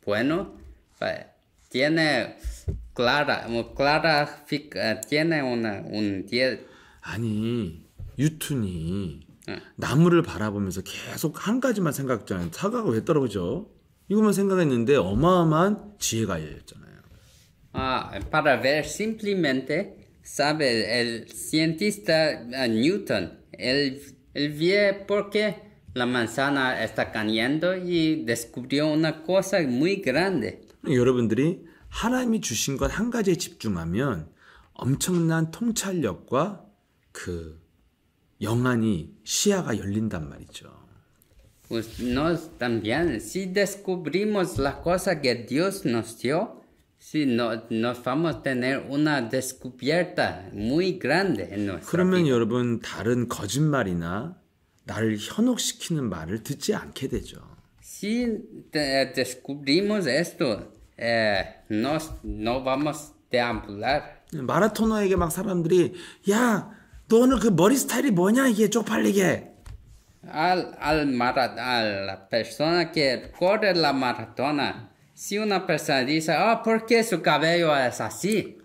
bueno, tiene tiene un 아니 유툰이 나무를 바라보면서 계속 한 가지만 생각했잖아요. 사과가 왜 떨어져? 이것만 생각했는데 어마어마한 지혜가 열렸잖아요. Para ver simplemente, sabe, el cientista Newton, él vio por qué la manzana está cayendo y descubrió una cosa muy grande. 여러분들이 하나님이 주신 것 한 가지에 집중하면 엄청난 통찰력과 그 영안이 시야가 열린단 말이죠. Pues nos también, si descubrimos la cosa que Dios nos dio, si nos vamos a tener una descubierta muy grande en nuestra 그러면 vida. 여러분 다른 거짓말이나 나를 현혹시키는 말을 듣지 않게 되죠. Si descubrimos esto, no vamos a deambular. 마라토너에게 막 사람들이 야, 너 오늘 그 머리 스타일이 뭐냐 이게 쪽팔리게. A la persona que corre la maratona, si una persona dice, ¿por qué su cabello es así?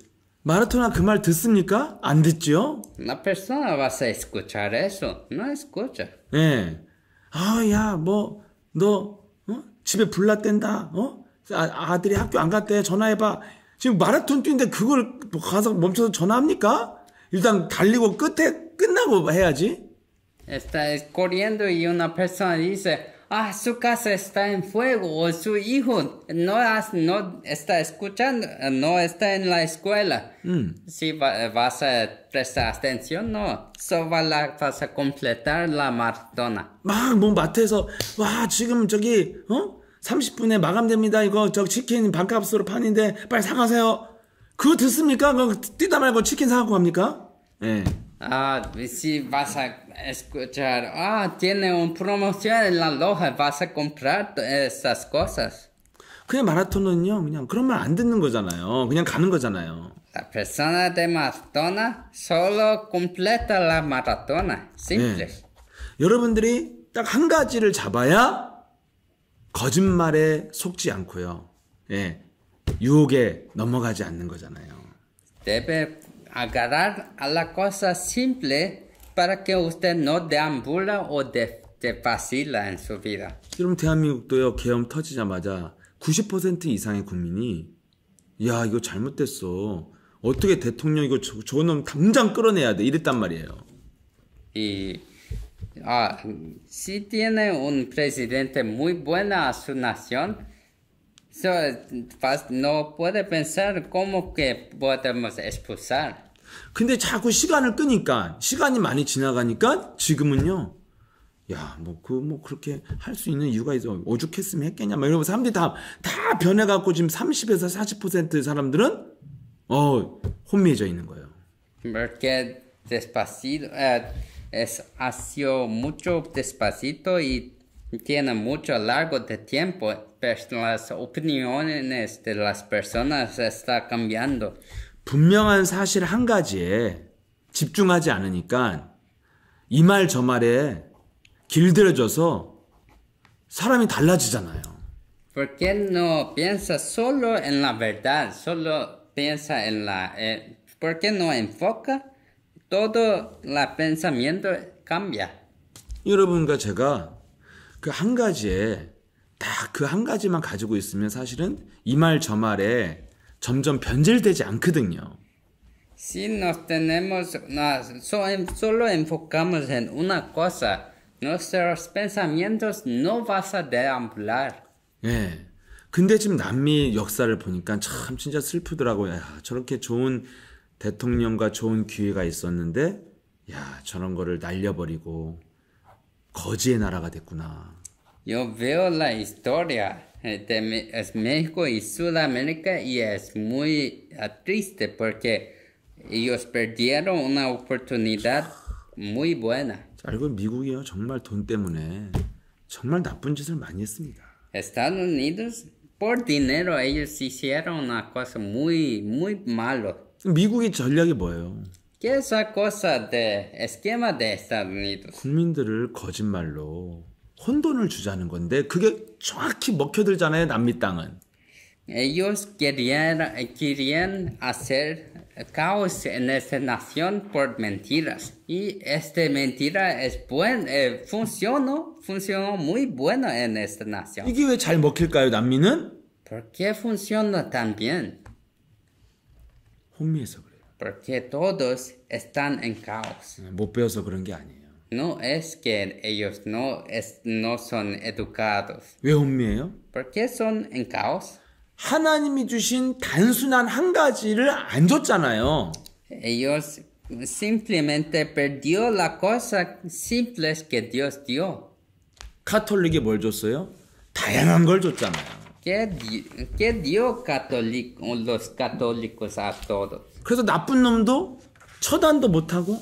마라토너 그 말 듣습니까? 안 듣죠? La persona va a escuchar eso, no escucha. 예. 야, 뭐, 너, 집에 불났댄다, 아들이 학교 안 갔대, 전화해봐. 지금 마라톤 뛰는데 그걸 가서 멈춰서 전화합니까? 일단 달리고 끝나고 해야지. Está corriendo y una persona dice, su casa está en fuego, o su hijo no está escuchando, no está en la escuela. Si vas a prestar atención, no. Solo vas a completar la maratona. 막 뭐 마트에서 와 지금 저기 30분에 마감됩니다. 이거 저 치킨 반값으로 파는데 빨리 사가세요. 그거 듣습니까? 그거 뛰다 말고 치킨 사갖고 갑니까? 예. Si vas a escuchar, tiene una promoción en la loja, vas a comprar esas cosas. 그냥 마라톤은요, 그냥 그런 말 안 듣는 거잖아요. 그냥 가는 거잖아요. La persona de maratona solo completa la maratona. Simple. 네. 여러분들이 딱 한 가지를 잡아야 거짓말에 속지 않고요. 예. 유혹에 넘어가지 않는 거잖아요. Debe agarrar a la cosa simple para que usted no deambula o vacila en su vida. 여러분 대한민국도요 계엄 터지자마자 90% 이상의 국민이 야 이거 잘못됐어. 어떻게 대통령 이거 저놈 당장 끌어내야 돼 이랬단 말이에요. Y si tiene un presidente muy bueno a su nación, no puede pensar cómo que podemos expulsar. 근데 자꾸 시간을 끄니까 시간이 많이 지나가니까 지금은요. 야, 그렇게 할 수 있는 이유가 있어. 오죽했으면 했겠냐. 막 이러면서 사람들이 다 변해갖고 지금 30에서 40% 사람들은, 혼미해져 있는 거예요. Porque despacito, ha sido mucho despacito y tiene mucho largo de tiempo, pero las opiniones de las personas están cambiando. 분명한 사실 한 가지에 집중하지 않으니까 이 말 저 말에 길들여져서 사람이 달라지잖아요. ¿Por qué no piensa solo en la verdad? Solo piensa en ¿por qué no enfoca? Todo el pensamiento cambia. 여러분과 제가 그 한 가지에 딱 그 한 가지만 가지고 있으면 사실은 이 말 저 말에 점점 변질되지 않거든요. Si nos tenemos, solo enfocamos en una cosa, nuestros pensamientos no van a deambular. 예. 근데 지금 남미 역사를 보니까 참 진짜 슬프더라고요. 야, 저렇게 좋은 대통령과 좋은 기회가 있었는데, 야, 저런 거를 날려버리고 거지의 나라가 됐구나. Yo veo la historia de México y Sudamérica y es muy triste porque ellos perdieron una oportunidad muy buena. 알고 미국이요 정말 돈 때문에 정말 나쁜 짓을 많이 했습니다. Estados Unidos por dinero ellos hicieron una cosa muy malo. 미국의 전략이 뭐예요? ¿Qué es esa cosa de esquema de Estados Unidos? 국민들을 거짓말로 혼돈을 주자는 건데 그게 정확히 먹혀들잖아요. 남미 땅은. Ellos querían hacer caos en esta nación por mentiras. Y esta mentira funcionó muy bueno en esta nación. 이게 왜 잘 먹힐까요? 남미는? ¿Por qué funciona tan bien? 혼미해서 그래요. Porque todos están en caos. 못 배워서 그런 게 아니에요. No es que ellos no son educados. 왜 혼미해요? ¿Por qué son en caos? 하나님이 주신 단순한 한 가지를 안 줬잖아요. Ellos simplemente perdió la cosa simples que Dios dio. 카톨릭이 뭘 줬어요? 다양한 걸 줬잖아요. ¿Qué dio los católicos a todos? 그래서 나쁜 놈도 처단도 못하고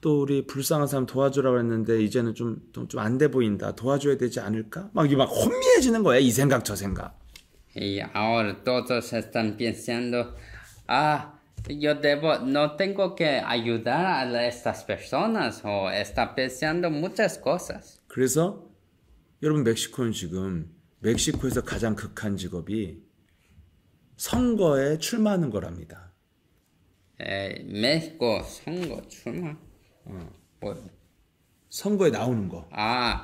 또 우리 불쌍한 사람 도와주라고 했는데 이제는 좀 안 돼 보인다. 도와줘야 되지 않을까? 막 혼미해지는 거야. 이 생각 저 생각. Y ahora todos están pensando, no tengo que ayudar a estas personas o está pensando muchas cosas. 그래서 여러분 멕시코는 지금 멕시코에서 가장 극한 직업이 선거에 출마하는 거랍니다. México, 출마. 선거에 나오는 거.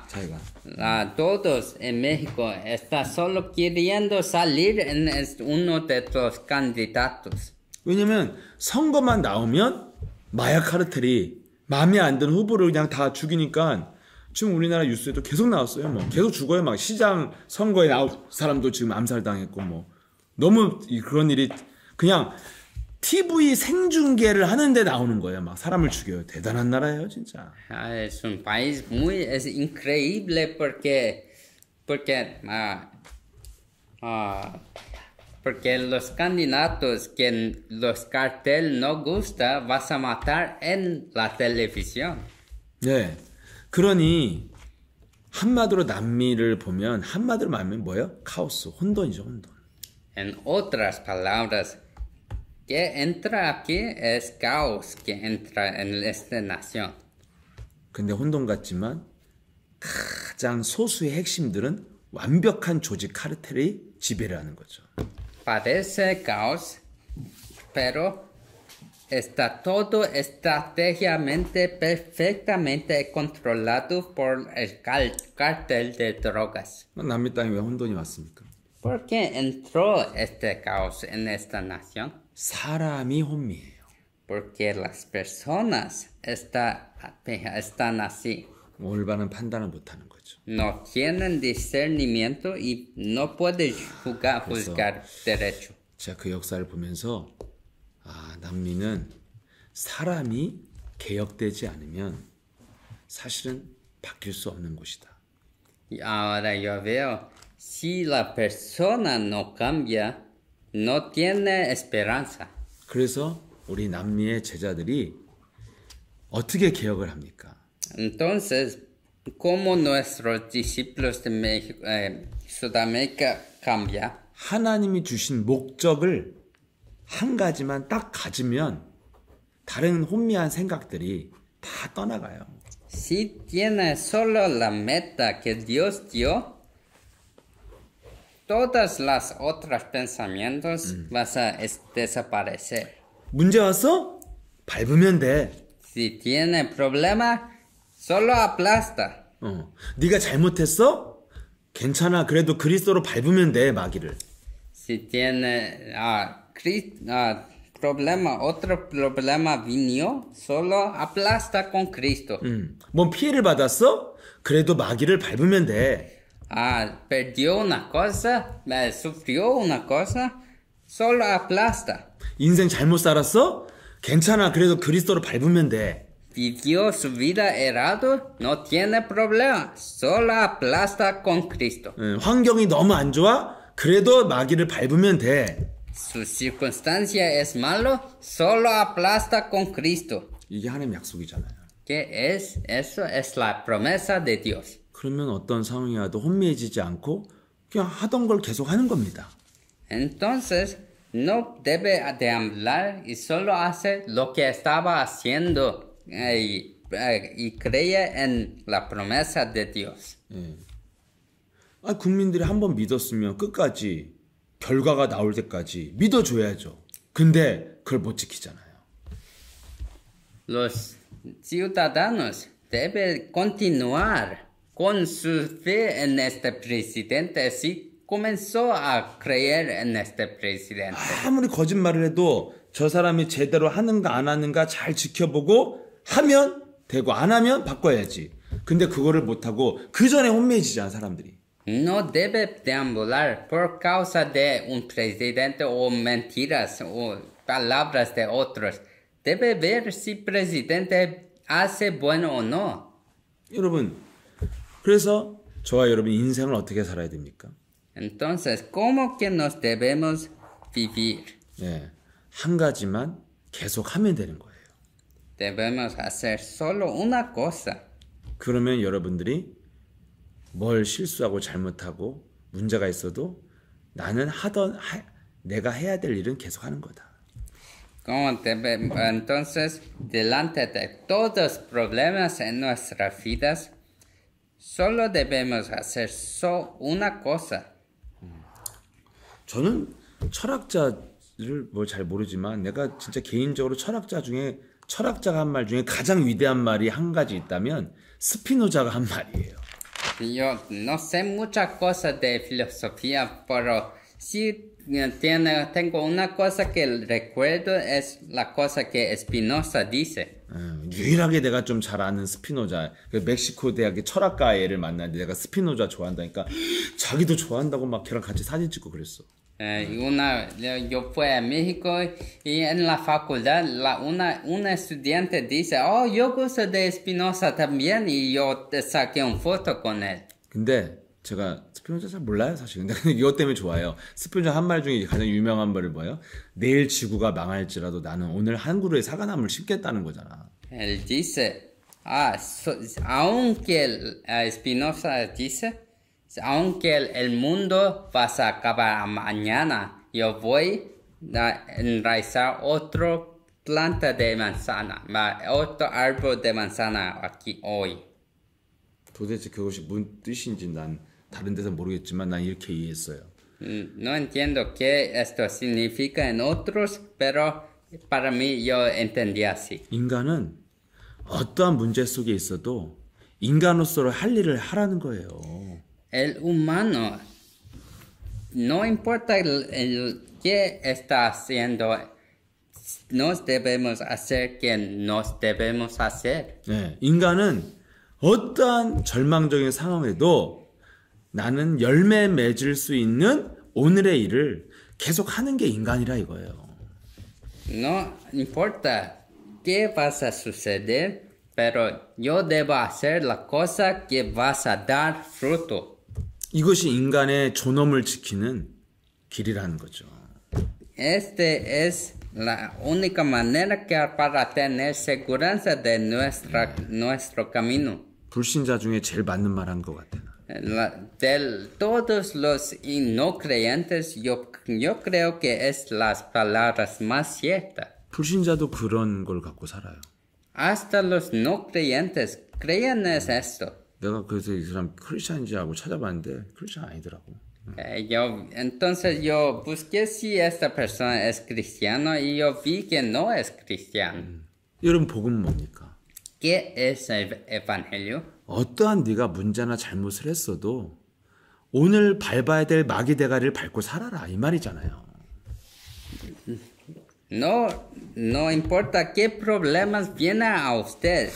자기가. Todos en México están solo queriendo salir en uno de los candidatos. 왜냐면 선거만 나오면 마약 카르텔이 마음에 안 드는 후보를 그냥 다 죽이니까 지금 우리나라 뉴스에도 계속 나왔어요. 뭐 계속 죽어요. 막 시장 선거에 나올 사람도 지금 암살당했고 뭐 너무 그런 일이 그냥 TV 생중계를 하는데 나오는 거예요. 막 사람을 죽여요. 대단한 나라예요, 진짜. Es un país es increíble porque los candidatos que los cartel no gusta vas a matar en la televisión. 네. 그러니 한마디로 남미를 보면 한마디로 말하면 뭐예요? 카오스, 혼돈이죠, 혼돈. En otras palabras, que entra aquí es caos que entra en esta nación. 근데 혼돈 같지만 가장 소수의 핵심들은 완벽한 조직 카르텔이 지배를 하는 거죠. Parece caos, pero está todo estratégicamente perfectamente controlado por el cartel de drogas. 남미 땅에 왜 혼돈이 왔습니까? ¿Por qué entró este caos en esta nación? 사람이 혼미해요. Porque las personas están así. 올바른 판단을 못하는 거죠. No tienen discernimiento y no pueden juzgar derecho. 제가 그 역사를 보면서 남미는 사람이 개혁되지 않으면 사실은 바뀔 수 없는 곳이다. Y ahora yo veo, si la persona no cambia, no tiene esperanza. 그래서 우리 남미의 제자들이 어떻게 개혁을 합니까? Entonces, ¿cómo nuestros discípulos de México, Sudamérica cambia? 하나님이 주신 목적을 한 가지만 딱 가지면 다른 혼미한 생각들이 다 떠나가요. Si tiene solo la meta que Dios dio, todas las otros pensamientos van a desaparecer. 문제 왔어? 밟으면 돼. Si tiene problema, solo aplasta. 네가 잘못했어? 괜찮아. 그래도 그리스도로 밟으면 돼, 마귀를. Si tiene problema, otro problema vino, solo aplasta con Cristo. 뭔 피해를 받았어? 그래도 마귀를 밟으면 돼. Perdió una cosa, sufrió una cosa, solo aplasta. 인생 잘못 살았어? 괜찮아. 그래도 그리스도로 밟으면 돼. Vivió su vida errado, no tiene problema, solo aplasta con Cristo. 환경이 너무 안 좋아? 그래도 마귀를 밟으면 돼. Su circunstancia es malo, solo aplasta con Cristo. 이게 하나님 약속이잖아요. ¿Qué es? Eso es la promesa de Dios. 그러면 어떤 상황이 와도 혼미해지지 않고 그냥 하던 걸 계속 하는 겁니다. Entonces, no debe de hablar y solo hace lo que estaba haciendo y cree en la promesa de Dios. 국민들이 한번 믿었으면 끝까지 결과가 나올 때까지 믿어줘야죠. 근데 그걸 못 지키잖아요. Los ciudadanos deben continuar con su fe en este presidente. Sí, comenzó a creer en este presidente. 아무리 거짓말을 해도 저 사람이 제대로 하는가 안 하는가 잘 지켜보고 하면 되고 안 하면 바꿔야지. 근데 그거를 못하고 그 전에 혼미해지잖아 사람들이. No debe deambular por causa de un presidente o mentiras o palabras de otros. Debe ver si el presidente hace bueno o no. 여러분, 그래서 저와 여러분 인생을 어떻게 살아야 됩니까? Entonces, ¿cómo que nos debemos vivir? 한 가지만 계속 하면 되는 거예요. Debemos hacer solo una cosa. 그러면 여러분들이 뭘 실수하고 잘못하고 문제가 있어도 나는 내가 해야 될 일은 계속 하는 거다. Entonces, delante de todos los problemas en nuestras vidas, solo debemos hacer una cosa. 저는 철학자를 뭐 잘 모르지만 내가 진짜 개인적으로 철학자가 한 말 중에 가장 위대한 말이 한 가지 있다면 스피노자가 한 말이에요. Yo no sé muchas cosas de filosofía, pero sí tengo una cosa que recuerdo, es la cosa que Spinoza dice. 유일하게 내가 좀 잘 아는 스피노자, 멕시코 대학의 철학가 애를 만났는데 내가 스피노자 좋아한다니까 자기도 좋아한다고 막 걔랑 같이 사진 찍고 그랬어. Yo fui a México y en la facultad una estudiante dice, yo gusto de Spinoza también y yo saqué una foto con él. 근데 제가 스피노자 잘 몰라요 사실. 근데 이것 때문에 좋아요. 스피노자 한 말 중에 가장 유명한 말을 뭐예요? 내일 지구가 망할지라도 나는 오늘 한 그루의 사과나무를 심겠다는 거잖아. Él dice, aunque Spinoza dice, aunque el mundo va a acabar mañana, yo voy a enraizar otra planta de manzana, otro árbol de manzana aquí hoy. 도대체 그것이 무슨 뜻인지 난 다른 데서 모르겠지만 난 이렇게 이해했어요. No entiendo qué esto significa en otros, pero Para mí, yo entendí así. 인간은 어떠한 문제 속에 있어도 인간으로서 할 일을 하라는 거예요. El humano, no importa qué está haciendo, nos debemos hacer que nos debemos hacer. 네, 인간은 어떠한 절망적인 상황에도 나는 열매 맺을 수 있는 오늘의 일을 계속 하는 게 인간이라 이거예요. No importa qué vas a suceder, pero yo debo hacer la cosa que vas a dar fruto. 이것이 인간의 존엄을 지키는 길이라는 거죠. Este es la única manera que para tener seguridad de nuestro camino. 불신자 중에 제일 맞는 말 한 것 같아요. Todos los no creyentes, yo creo que es las palabras más ciertas. 불신자도 그런 걸 갖고 살아요. Hasta los no creyentes creen en esto. 내가 그래서 이 사람 크리스찬인지 하고 찾아봤는데 크리스찬 아니더라고. Entonces yo busqué si esta persona es cristiano y yo vi que no es cristiano. 여러분 복음은 뭡니까? ¿Qué es el evangelio? 어떠한 네가 문제나 잘못을 했어도 오늘 밟아야 될 마귀 대가리를 밟고 살아라 이 말이잖아요. No importa qué problemas vienen a usted,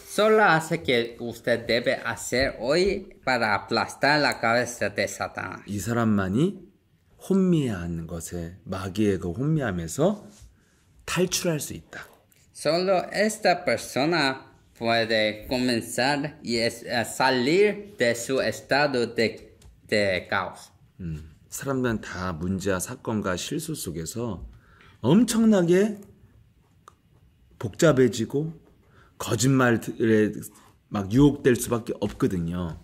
solo hace que usted debe hacer hoy para aplastar la cabeza de Satanás. 이 사람만이 혼미한 것에 마귀의 그 혼미함에서 탈출할 수 있다. Solo esta persona puede comenzar y salir de su estado de caos. 사람들은 다 문제와 사건과 실수 속에서 엄청나게 복잡해지고 거짓말에 막 유혹될 수밖에 없거든요.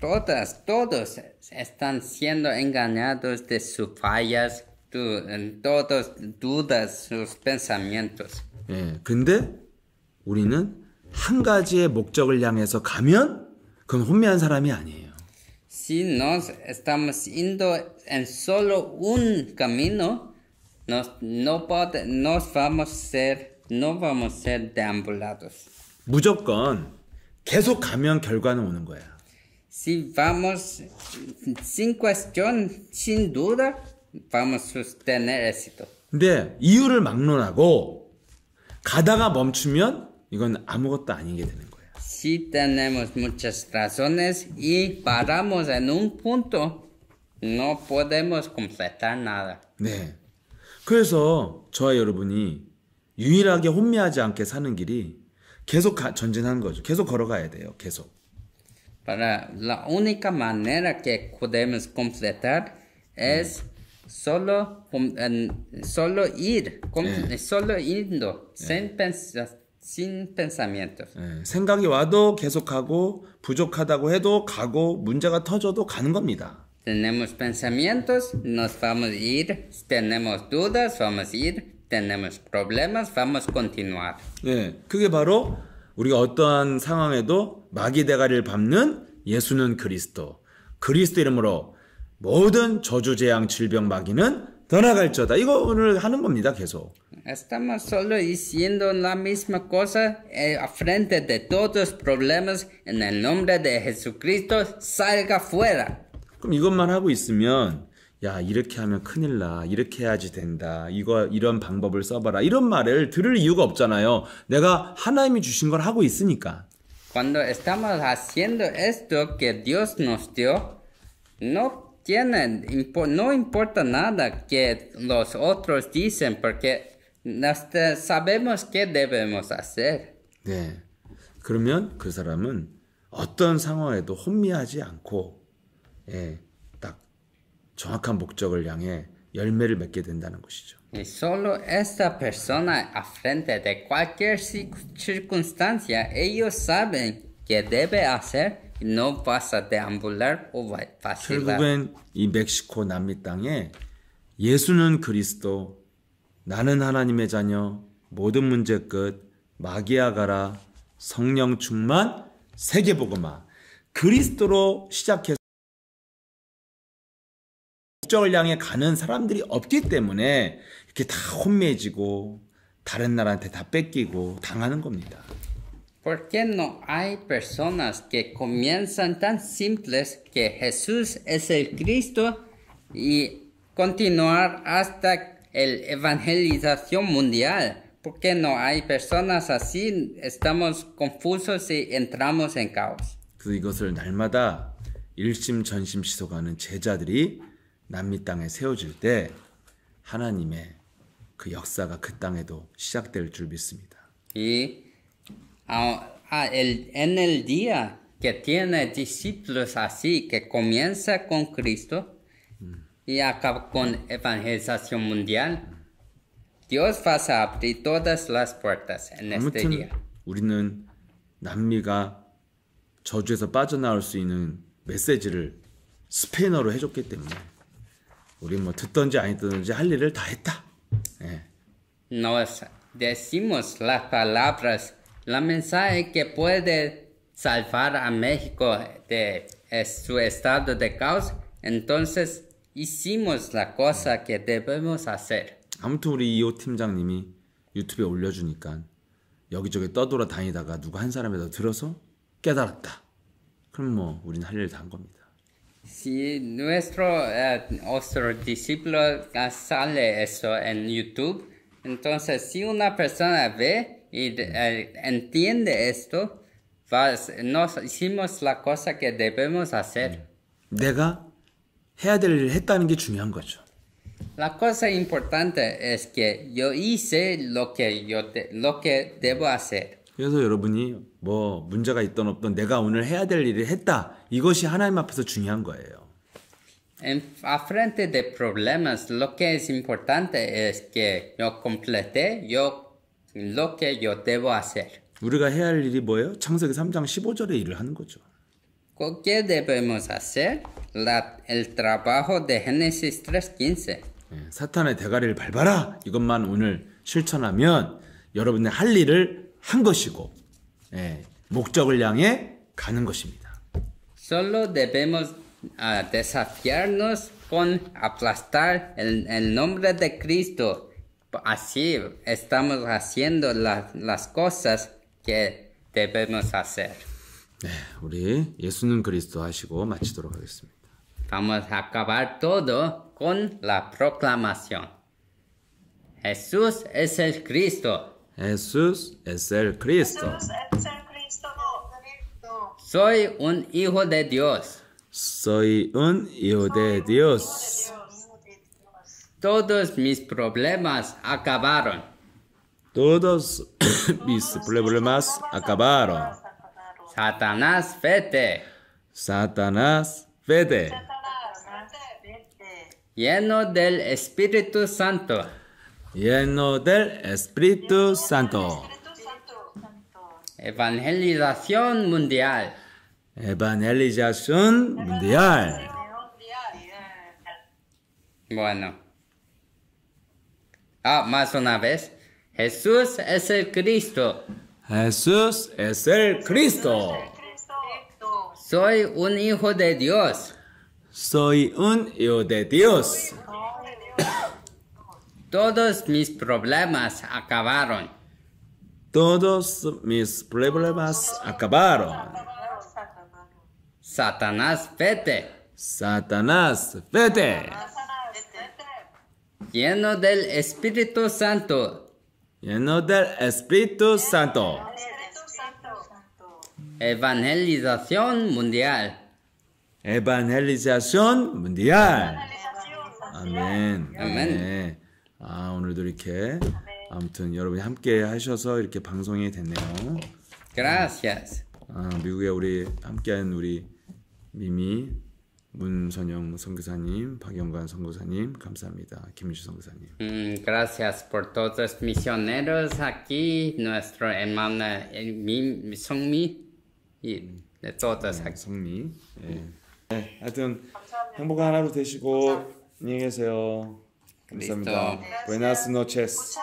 Todos están siendo engañados de sus fallas, todos dudas sus pensamientos. 예, 근데 우리는 한 가지의 목적을 향해서 가면 그건 혼미한 사람이 아니에요. Si nos estamos yendo en solo un camino, no vamos a ser deambulados. 무조건 계속 가면 결과는 오는 거야. Si vamos sin cuestión, sin duda, vamos a tener éxito. 근데 이유를 막론하고 가다가 멈추면 이건 아무것도 아니게 되는 거야. Si tenemos muchas razones y paramos en un punto, no podemos completar nada. 네. 그래서 저와 여러분이 유일하게 혼미하지 않게 사는 길이 계속 전진하는 거죠. 계속 걸어가야 돼요. 계속. Para la única manera que podemos completar es solo ir, solo yendo, sin pensamientos. 네. 생각이 와도 계속하고 부족하다고 해도 가고 문제가 터져도 가는 겁니다. Tenemos pensamientos, nos vamos a ir. Tenemos dudas, vamos a ir. Tenemos problemas, vamos a continuar. 네, 그게 바로 우리가 어떠한 상황에도 마귀 대가리를 밟는 예수는 그리스도. 그리스도 이름으로 모든 저주, 재앙, 질병, 마귀는 떠나갈저다. 이거 오늘 하는 겁니다, 계속. Estamos solo diciendo la misma cosa frente de todos los problemas. En el nombre de Jesucristo, salga fuera. 그럼 이것만 하고 있으면 야 이렇게 하면 큰일 나 이렇게 해야지 된다 이런 방법을 써봐라 이런 말을 들을 이유가 없잖아요. 내가 하나님이 주신 걸 하고 있으니까. Cuando estamos haciendo esto que Dios nos dio, no importa nada que los otros dicen porque sabemos qué debemos hacer. 네, 그러면 그 사람은 어떤 상황에도 혼미하지 않고 딱 정확한 목적을 향해 열매를 맺게 된다는 것이죠. Y solo esta persona a frente de cualquier circunstancia, ellos saben que debe hacer y no vas a deambular o vacilar. 결국엔 이 멕시코 남미 땅에 예수는 그리스도, 나는 하나님의 자녀, 모든 문제 끝, 마귀야 가라, 성령 충만, 세계복음화. 그리스도로 시작해서 목적을 향해 가는 사람들이 없기 때문에 이렇게 다 혼매지고 다른 나라한테 다 뺏기고 당하는 겁니다. ¿Por qué no hay personas que comienzan tan simples que Jesús es el Cristo y continuar hasta la evangelización mundial? ¿Por qué no hay personas así? Estamos confusos y entramos en caos. 그래서 이것을 날마다 일심전심시소가는 제자들이 남미 땅에 세워질 때 하나님의 그 역사가 그 땅에도 시작될 줄 믿습니다. Y en el día que tiene discípulos así, que comienza con Cristo y acaba con evangelización mundial, Dios va a abrir todas las puertas en este 아무튼 día. 우리는 남미가 저주에서 빠져나올 수 있는 메시지를 스페인어로 해줬기 때문에 우리 뭐 듣던지 안 듣던지 할 일을 다 했다. 예. Nos decimos las palabras, la mensaje que puede salvar a México de su estado de caos, entonces hicimos la cosa que debemos hacer. 아무튼 우리 이호 팀장님이 유튜브에 올려주니까 여기저기 떠돌아 다니다가 누가 한 사람이 들어서 깨달았다. 그럼 뭐 우리는 할 일 다 한 겁니다. Si nuestro discípulo sale eso en YouTube, entonces si una persona ve y entiende esto, nos hicimos la cosa que debemos hacer. 내가 해야 될 일을 했다는 게 중요한 거죠. La cosa importante es que yo hice lo que debo hacer. 그래서 여러분이 뭐 문제가 있던 없던 내가 오늘 해야 될 일을 했다. 이것이 하나님 앞에서 중요한 거예요. A frente de problemas, lo que es importante es que yo completé lo que yo debo hacer. 우리가 해야 할 일이 뭐예요? 창세기 3장 15절의 일을 하는 거죠. ¿Qué debemos hacer? El trabajo de Génesis 3:15. 사탄의 대가리를 밟아라. 이것만 오늘 실천하면 여러분의 할 일을 한 것이고 목적을 향해 가는 것입니다. Solo debemos desafiarnos con aplastar el nombre de Cristo. Así estamos haciendo las cosas que debemos hacer. 네, 우리 예수는 그리스도 하시고 마치도록 하겠습니다. Vamos a acabar todo con la proclamación. Jesús es el Cristo. Jesús es el Cristo. Soy un hijo de Dios. Soy un hijo de Dios. Todos mis problemas acabaron. Todos mis problemas acabaron. Satanás, vete. Satanás, vete. Lleno del Espíritu Santo. Lleno del Espíritu Santo. Evangelización mundial. Evangelización mundial. Bueno. Más una vez. Jesús es el Cristo. Jesús es el Cristo. Soy un hijo de Dios. Soy un hijo de Dios. Todos mis problemas acabaron. Todos mis problemas acabaron. Satanás, vete. Satanás, vete. Lleno del Espíritu Santo. Lleno del Espíritu Santo. Evangelización mundial. Evangelización mundial. 아멘. 아멘. 네. 오늘도 이렇게 아무튼 여러분이 함께 하셔서 이렇게 방송이 됐네요. Gracias. 미국에 우리 함께한 우리 미미, 문선영 선교사님, 박영관 선교사님 감사합니다. 김민주 선교사님. Gracias por todos los misioneros aquí, nuestro hermano Songmi y de todos aquí. 성미. 네, 하여튼 행복한 하루 되시고 안녕히 계세요. 감사합니다. Buenas noches.